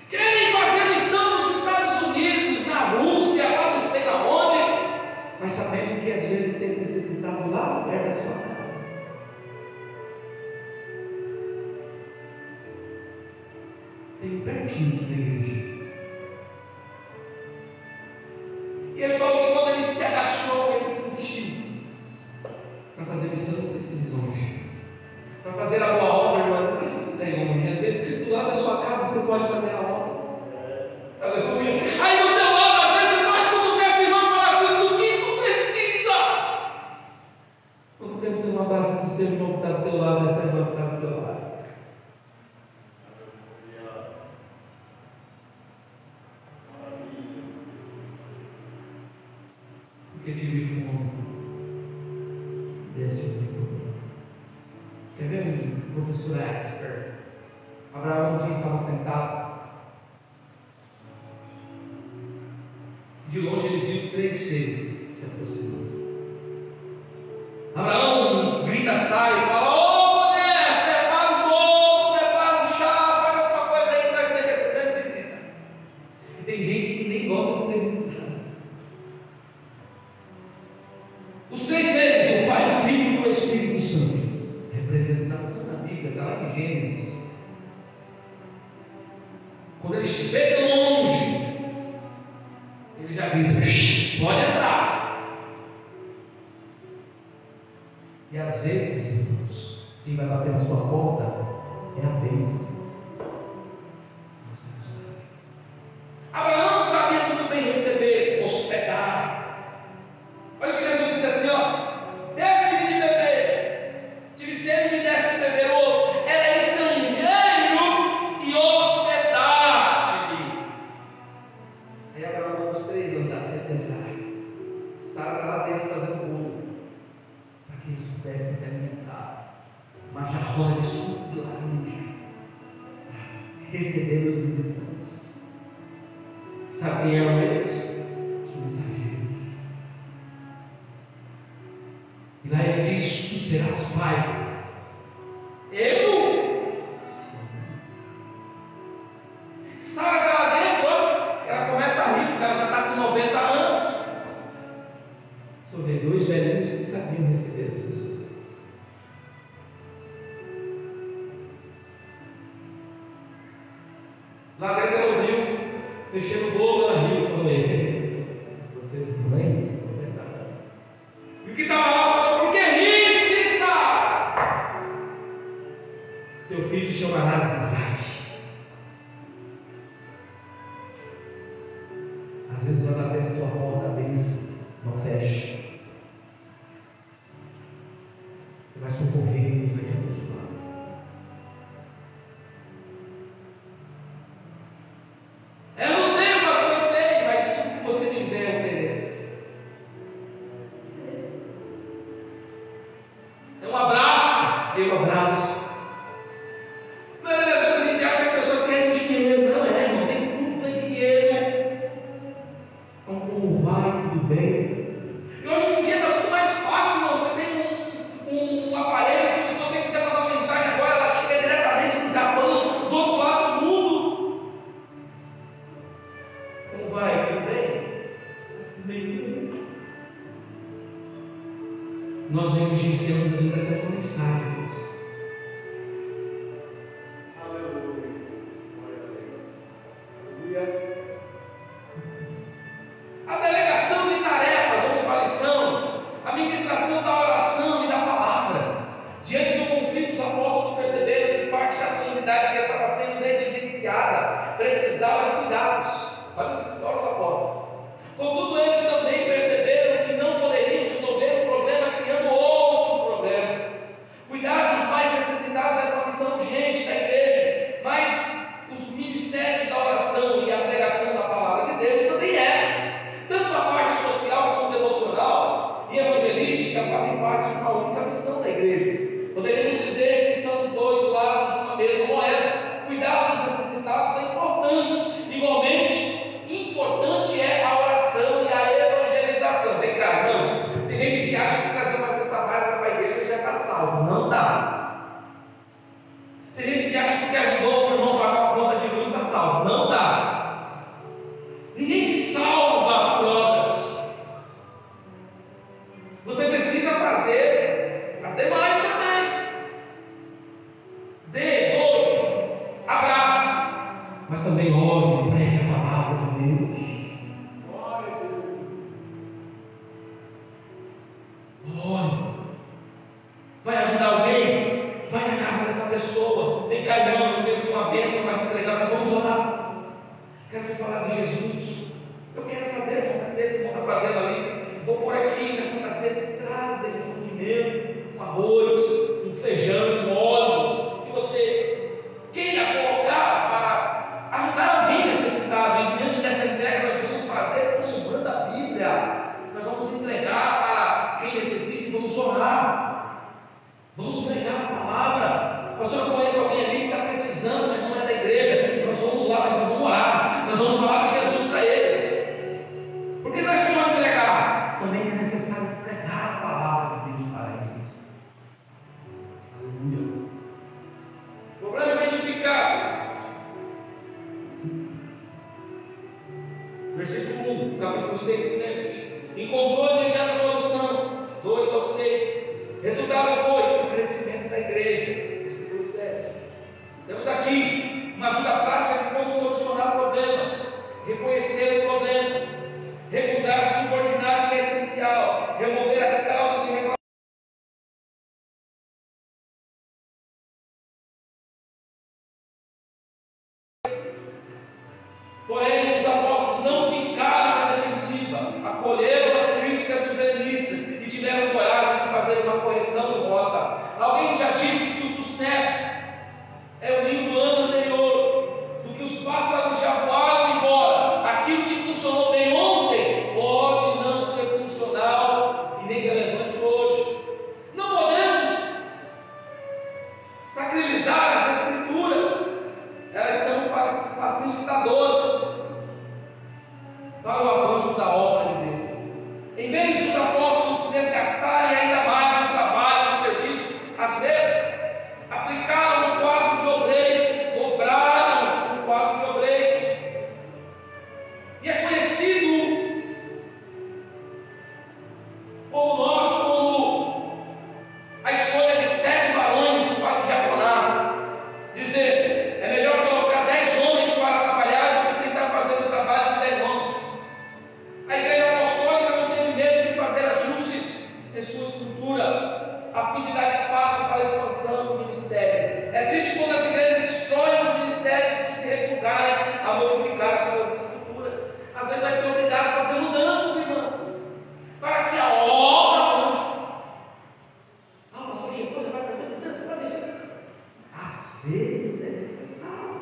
Querem fazer missão nos Estados Unidos, na Rússia, lá não sei aonde, mas sabendo que às vezes tem necessitado lá perto da sua casa. Tem pertinho da igreja. E ele falou que quando ele se agachou, ele sentiu: para fazer missão não precisa ir longe. Para fazer a boa obra, irmão, não precisa ir longe. Às vezes, do lado da sua casa, você pode fazer a obra. Aleluia. Aí no teu lado, às vezes, você pode cutucar esse irmão e falar assim: do que tu precisa? Quanto tempo você não abraça esse seu irmão que está do teu lado, essa irmã que está do teu lado? Porque tive fome, deste de comer. Quer ver um professor expert? Abraão Abraão um dia estava sentado. De longe ele viu 3 seres se aproximando. Abraão grita, sai e fala: ô mulher, prepara o bolo, prepara o chá, faz alguma coisa aí que nós estamos recebendo visita. E tem gente que nem gosta de ser visitada. Os 3 seres, o Pai, o Filho e o Espírito Santo, representação da Bíblia, está lá em Gênesis. Quando ele chega longe, ele já grita: pode entrar. E às vezes, irmãos, quem vai bater na sua porta é a bênção. Você não sabe. Abraão sabia muito bem receber, hospedar. Olha o que Jesus diz assim: ó, deixa de me beber, tive sede e me deste de beber outro. Era estrangeiro e hospedaste-me. Aí Abraão manda os 3 entrar. Sara está lá dentro fazendo bolo, para que eles pudessem se alimentar. Uma jarrona de suco de laranja, receber os visitantes. Sabe quem eram eles? Os mensageiros. E lá ele diz: tu serás pai. Eu? Sim. Sara está lá dentro, ela começa a rir, porque ela já está com 90 anos. Sobre 2 velhinhos que sabiam receber as pessoas. Lá dentro ela ouviu, mexendo o bolo, ela riu e falou: você mãe? E o que estava lá falou: por que riste, Sara? Teu filho chamará Isaac. Às vezes vai bater na tua porta a bênção, não fecha. Você vai socorrer, Deus vai te abençoar. Eu não tenho, pastor, eu sei, mas se o que você tiver, ofereça. É um abraço, dê um abraço. Mas às vezes a gente acha que as pessoas querem dinheiro. Não é, não tem tudo é dinheiro. Então, como vai, tudo bem? E hoje em dia está tudo mais fácil, não. Você tem um aparelho que, se você quiser mandar uma mensagem agora, ela chega diretamente no Japão, do outro lado do mundo. Como vai? Tudo bem? Tudo bem. Nós negligenciamos às vezes até com mensagens. A delegação de tarefas ou de coalição, a ministração da oração e da palavra. Diante do conflito, os apóstolos perceberam que parte da comunidade que estava sendo negligenciada precisava de cuidados. Olha os apóstolos. Contudo, eles também perceberam que não poderiam resolver o problema criando outro problema. Cuidar dos mais necessitados era uma missão urgente da igreja, mas os ministérios da oração e a pregação da palavra de Deus também eram. Tanto a parte social como devocional e evangelística fazem parte de uma única missão da igreja. Poderíamos dizer que são os 2 lados de uma mesma moeda. Cuidar dos necessitados é importante. Igualmente, importante é a oração e a evangelização. Vem cá, irmãos. Tem gente que acha que trazer uma cesta básica para a igreja já está salvo. Não dá. Tem gente que acha que porque ajudou o irmão a pagar uma conta de luz está salvo. Não dá. Ninguém se salva por obras. Você precisa fazer as demais também. Dê, doe, abrace, mas também ore, pregue a palavra de Deus. Ore. Vai ajudar alguém? Vai na casa dessa pessoa. Vem cá, irmão, eu tenho uma bênção para te entregar, mas vamos orar. Quero te falar de Jesus. Eu quero fazer, vou fazer, o irmão está fazendo ali. Vou pôr aqui na Santa Ceia, trazem um dinheiro, um arroz, um feijão, um óleo, que você queira colocar para ajudar alguém necessitado. E diante dessa entrega, nós vamos fazer como manda a Bíblia. Nós vamos entregar para quem necessite, vamos orar, vamos pregar a palavra. Pastor, eu conheço alguém ali que está precisando, mas não é da capítulo 6 que temos. Encontrou a imediata solução, 2 ao 6. Resultado foi o crescimento da igreja, versículo 7. Temos aqui uma ajuda prática de como solucionar problemas, reconhecer o problema, recusar subordinar o que é essencial, remover as causas de reclamação. Porém, os apóstolos não ficaram na defensiva, acolheram as críticas dos helenistas e tiveram coragem de fazer uma correção de rota. Alguém já disse que o sucesso é o ninho do ano anterior, do que os pássaros já voaram embora. Aquilo que funcionou bem ontem pode não ser funcional e nem relevante hoje. Não podemos sacralizar as escrituras, elas são facilitadoras para o avanço da obra de Deus. Em vez dos apóstolos se desgastarem ainda mais no trabalho, no serviço, às vezes aplicaram um quadro de obreiros, dobraram um quadro de obreiros. E é conhecido como a escolha de 7 varões para o diaconato. Dizer, é melhor colocar 10 homens para trabalhar do que tentar fazer o trabalho de 10 homens. A igreja apostólica não teve medo de fazer ajustes em sua estrutura, a fim de dar espaço para a expansão do ministério. É triste quando as igrejas destroem os ministérios por se recusarem a modificar as suas estruturas. Às vezes vai ser obrigado a fazer mudanças, irmãos, para que a obra avance. Ah, mas o gestor já vai fazer mudança para deixar. Às vezes é necessário.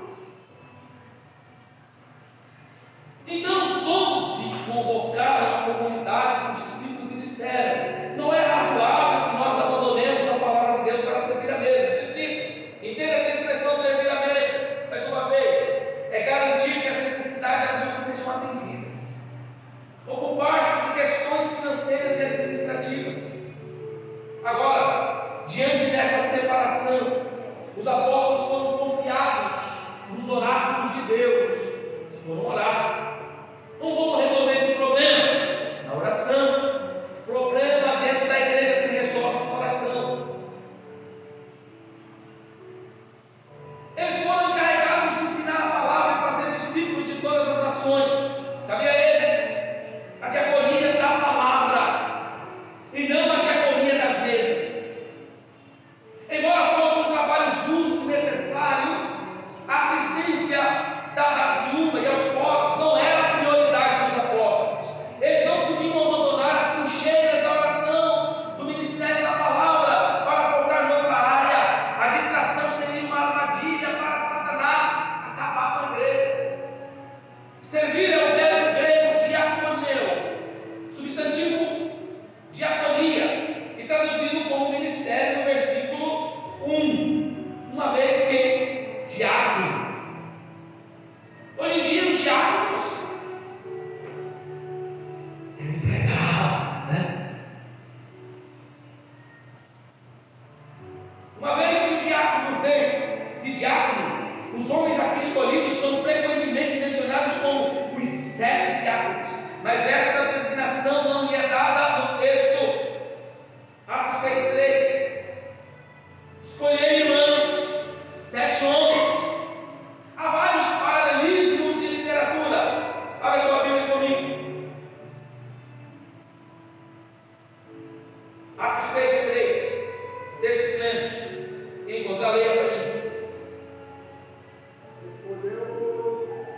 Então todos se convocaram à comunidade dos discípulos e disseram: não é razoável que nós abandonemos a palavra de Deus para servir a mesa. Os discípulos, entenda essa expressão servir a mesa, mais uma vez, é garantir que as necessidades das vidas sejam atendidas, ocupar-se de questões financeiras e administrativas. Agora, diante dessa separação, os apóstolos foram confiados nos oráculos de Deus. Foram orar. Não vamos resolver esse problema na oração. O problema dentro da igreja se resolve com oração. Eles foram encarregados de ensinar a palavra e fazer discípulos de todas as nações. Cabia a eles a diaconia da palavra e não a diaconia das mesas. Embora fosse um trabalho justo e necessário, a assistência das viúvas e aos pobres não era a prioridade dos apóstolos. Eles não podiam abandonar as trincheiras da oração, do ministério da palavra, para focar em outra área. A distração seria uma armadilha para Satanás acabar com a igreja. Servir é o verbo grego diaconeu, substantivo diaconia, e traduzido como ministério no versículo 1, uma vez que diácono. Hoje em dia os diáconos é um empregado, né? Uma vez que o diácono veio de diáconos, os homens aqui escolhidos são frequentemente mencionados como os 7 diáconos, mas esta designação não lhe é dada no texto. Atos 6:3. Escolhei, irmãos, 7 homens. Há vários paralelismos de literatura. Abra sua Bíblia comigo. Atos 6:3. Texto que lemos. Quem encontrar, leia para mim. Escolheu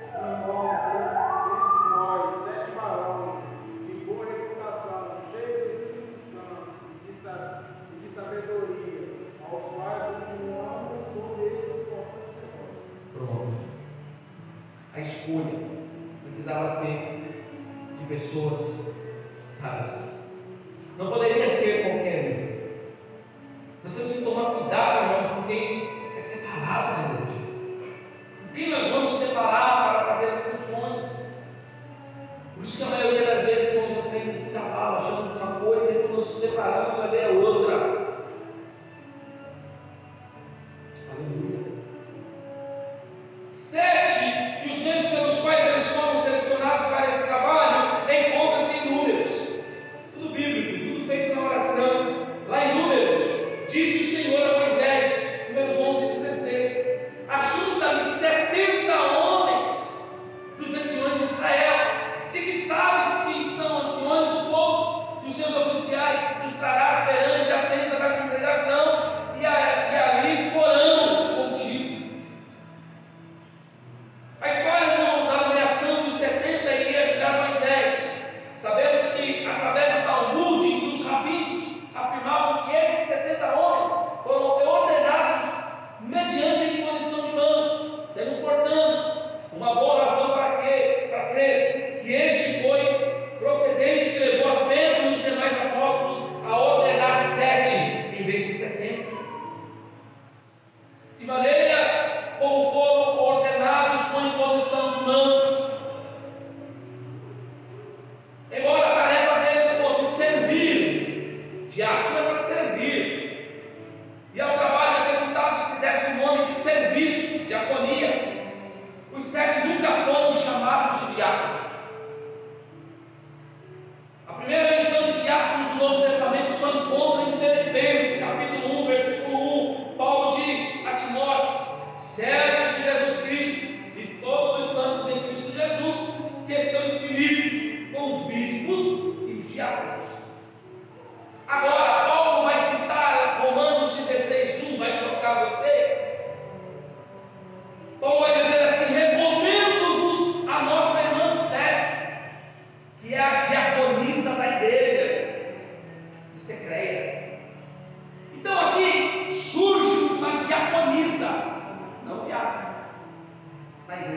entre nós 7 varões de boa reputação, cheios do Espírito Santo e de sabedoria, aos quais continuamos sobre esse importante negócio. Pronto. A escolha precisava ser de pessoas sábias. Não poderia ser qualquer um. Nós temos que tomar cuidado, irmãos, com quem é separado da igreja. Com quem nós vamos separar para fazer as funções. Por isso que a maioria das vezes, quando nós temos um cavalo, achamos uma coisa e quando nós nos separamos, vai ver a outra. Aleluia. 7, e os meios pelos quais eles foram selecionados para esse trabalho, em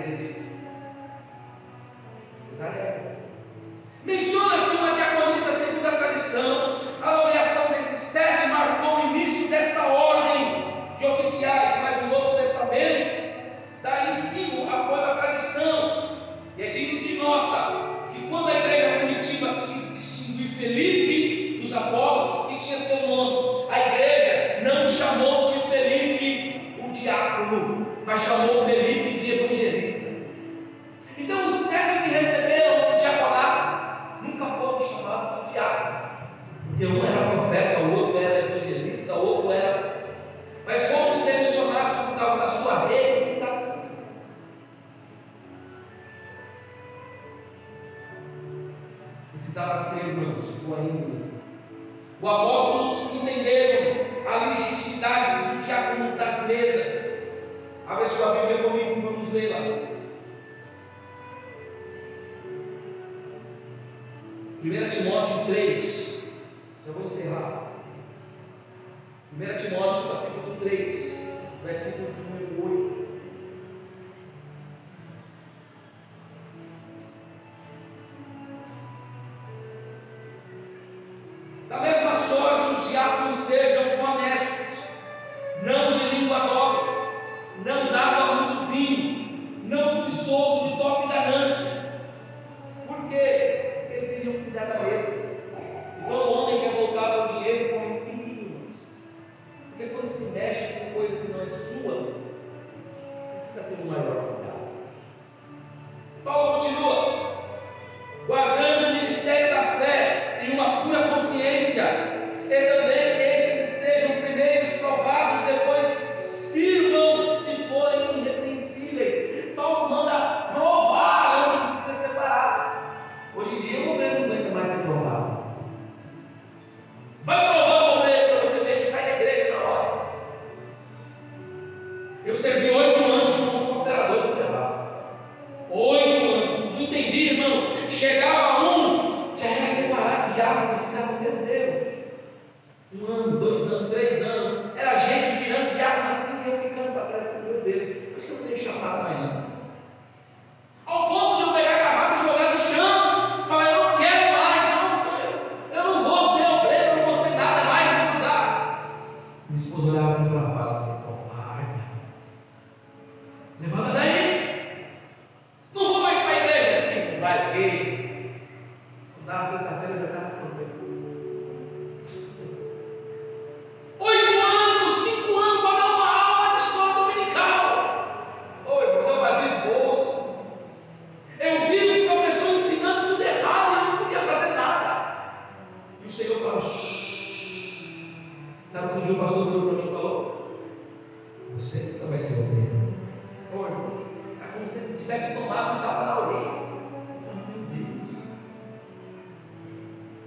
acredita? Cesareia. Menciona-se uma diaconisa segundo a tradição. A nomeação desses 7 marcou o início desta ordem de oficiais, mas o Novo Testamento dá enfim apoio à tradição. E é digno de nota que quando a igreja primitiva quis distinguir Felipe dos apóstolos, que tinha seu nome, a igreja não chamou de Felipe o diácono, mas chamou Felipe de evangelista. Então os 7 que receberam o diaconato nunca foram chamados de diácono, porque um era profeta, o outro era evangelista, o outro era... Mas foram selecionados por causa da sua reputação. Precisava ser, irmãos, boa índole. Os apóstolos entenderam a legitimidade dos diáconos das mesas. Abre sua Bíblia comigo, vamos ler lá. 1 Timóteo 3, já vou encerrar. 1 Timóteo capítulo 3, versículo número 8. Da mesma sorte, os diáconos sejam honestos, não de língua nobre, não dado a muito vinho, não cobiçoso de toque e ganância. Por quê? Porque eles iriam cuidar da mesa. Então o homem que é voltado ao dinheiro come pinguinhos. Porque quando se mexe com coisa que não é sua, precisa ter um maior cuidado. Paulo continua: guardando o ministério da fé em uma pura consciência, e também que estes sejam primeiros provados, depois sirvam se forem irrepreensíveis. Paulo manda provar antes de ser separado. Hoje em dia o governo não aguenta mais ser provado. Vai provar o governo para você ver que sai da igreja na hora. Eu servi 8 anos como cooperador do trabalho. 8 anos, não entendi, irmãos. Chegava um, já era separado, diácono, e ficava, meu Deus, 1 ano, 2 anos, 3 anos, era gente virando diácono assim, e eu ficando para trás, meu Deus, acho que eu não tenho chamado mais não. Ao ponto de eu pegar a cavalo e jogar no chão, falar, eu não quero mais, eu não vou ser obreiro, eu não vou ser nada mais nesse lugar. Minha esposa olhava para mim e falava assim, covarde, levanta daí. Não vou mais para a igreja. Vai o quê? Na sexta-feira já está tudo bem. 8 anos, 5 anos para dar uma aula de escola dominical. Oi, mas eu fazia esboço. Eu vi os professores ensinando tudo errado e eu não podia fazer nada. E o Senhor falou, shh. Sabe o que um dia o pastor virou para mim e falou? Você nunca vai ser obreiro. Oi, é como se ele tivesse tomado um tapa na orelha. Meu Deus.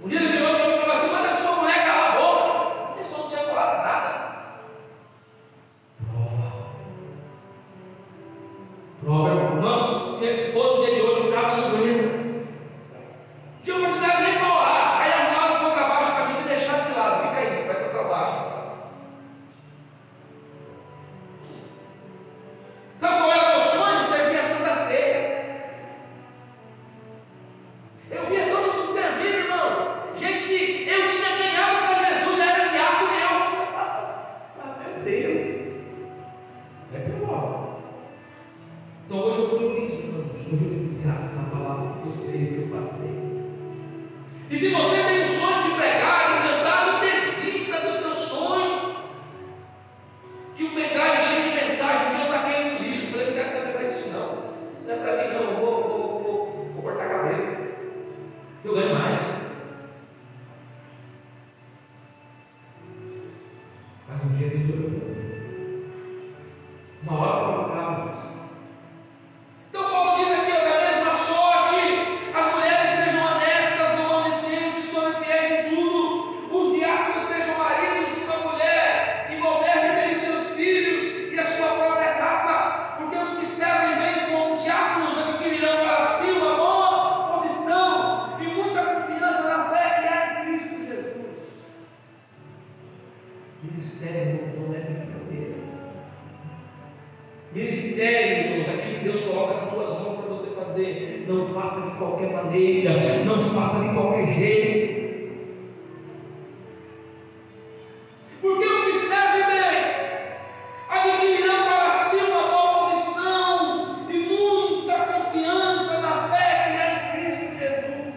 Um dia ele virou para mim e falou assim: manda sua mulher calar a boca. Eles não tinham falado nada. Prova, irmão. Se eles foram no dia de hoje, eu estava no banheiro. Tinha oportunidade nem para orar. Aí arrumaram o contrabaixo para mim e deixaram de lado. Fica aí, você vai contrabaixo. Sabe qual era o meu sonho? Servir a Santa Ceia. Eu via todo mundo servir, irmãos. Gente que eu tinha ganhado para Jesus, já era diácono e eu. Meu Deus. É pior. Então hoje eu priorizo, irmãos. Hoje eu me desgasto na palavra, porque eu sei o que eu passei. E se você tem o sonho de pregar, de cantar, não desista do seu sonho. Que o pendrive cheio de mensagem, um dia eu taquei no lixo, falei, não quero saber para isso não. Isso não é para mim não, eu vou cortar cabelo. Eu ganho mais. Mas um dia Deus olhou para mim. Uma hora eu acabo. Então Paulo diz aqui, da mesma sorte, as mulheres sejam honestas, não maledicentes, sejam fiéis coloca nas tuas mãos para você fazer, não faça de qualquer maneira, não faça de qualquer jeito. Porque os que servem bem adquirirão para si uma boa posição e muita confiança na fé que é em Cristo Jesus.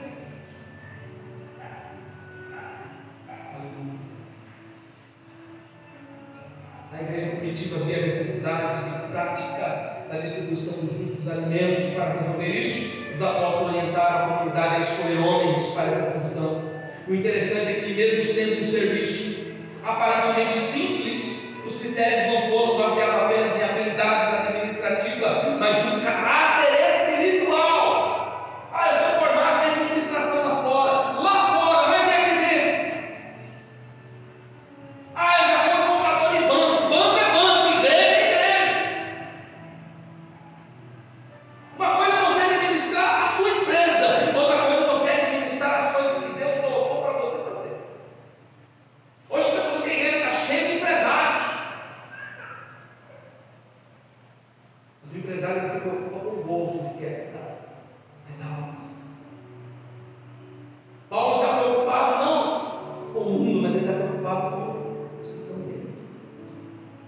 Na igreja primitiva havia a necessidade de prática da distribuição dos justos alimentos. Para resolver isso, os apóstolos orientaram a comunidade a escolher homens para essa função. O interessante é que, mesmo sendo um serviço aparentemente simples, os critérios não foram baseados apenas em habilidades administrativas, mas no caráter espiritual. Eu sou formado em administração lá fora, mas é aqui dentro. Eu já fui comprador de banco é banco, igreja é igreja. Uma coisa é você administrar a sua empresa, outra coisa é você administrar as coisas que Deus colocou para você fazer. Hoje a igreja está cheia de empresários. Os empresários se preocupam com o bolso, esquece das almas. Paulo está preocupado não com o mundo, mas ele está preocupado com o cidadão dele.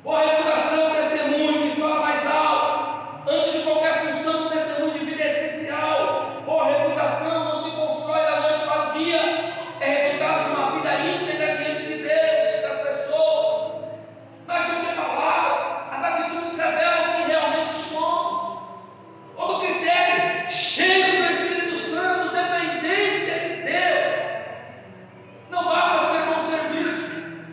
Boa reputação, testemunho que fala mais alto. Antes de qualquer função, o testemunho de vida é essencial. Boa reputação não se constrói da noite para o dia, é resultado de uma vida íntegra diante de Deus, das pessoas. Mais do que palavras, as atitudes revelam quem realmente somos. Outro critério, cheios do Espírito Santo, dependência de Deus. Não basta ser bom serviço,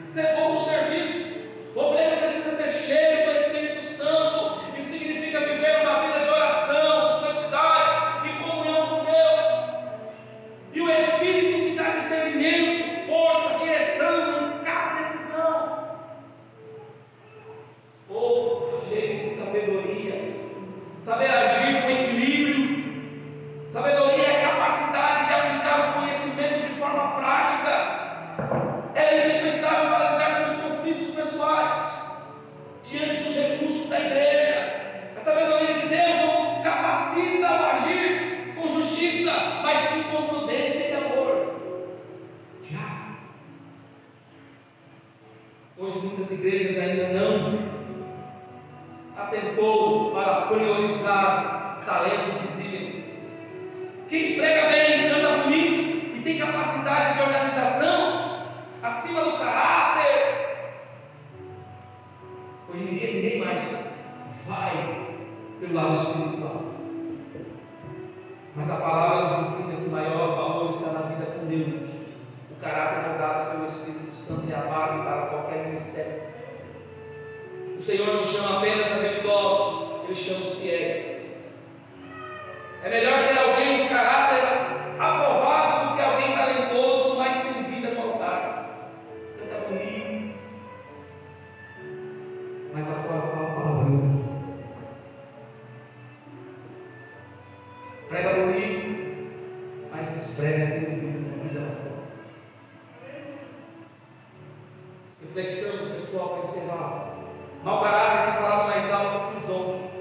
ser bom no serviço. O problema precisa ser cheio do Espírito Santo. Isso significa viver uma vida de oração, de santidade, de comunhão com Deus. E o Espírito que dá discernimento, força, direção em cada decisão. Cheio de sabedoria. Saber agir com equilíbrio. Sabedoria é a capacidade de aplicar o conhecimento de forma prática. É indispensável para lidar com os conflitos pessoais, diante dos recursos da igreja. A sabedoria de Deus não capacita a agir com justiça, mas sim com prudência e amor. Tiago. Hoje muitas igrejas ainda não atentou para priorizar talentos visíveis. Quem prega bem, canta bonito e tem capacidade de organização acima do caráter. Hoje em dia ninguém mais vai pelo lado espiritual. Mas a palavra nos ensina que o maior valor está na vida com Deus. O caráter dado pelo Espírito Santo é a base para qualquer ministério. O Senhor não chama apenas habilidosos, Ele chama os fiéis. É melhor ter alguém de caráter aprovado do que alguém talentoso, mas sem vida no altar. Canta bonito, mas lá fora fala palavrão. Prega bonito, mas desprega aquilo que não vida. Reflexão pessoal para encerrar. Mau caráter tem falado mais alto que os dons.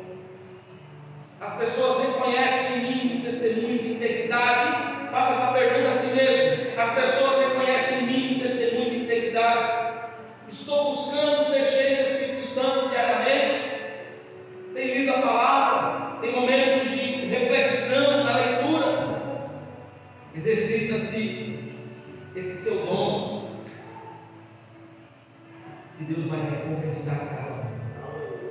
As pessoas reconhecem em mim um testemunho de integridade. Faça essa pergunta a si mesmo. As pessoas reconhecem em mim um testemunho de integridade. Estou buscando ser cheio do Espírito Santo diariamente. Tem lido a palavra. Tem momentos de reflexão na leitura. Exercita-se esse seu dom, que Deus vai recompensar cada um.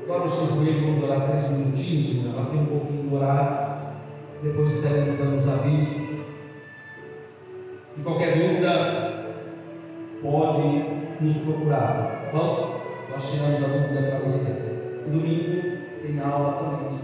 Agora o seu joelho, vamos orar 3 minutinhos, irmão. Passei um pouquinho do horário, depois estaremos dando os avisos. E qualquer dúvida, pode nos procurar. Tá bom? Nós tiramos a dúvida para você. No domingo tem aula também.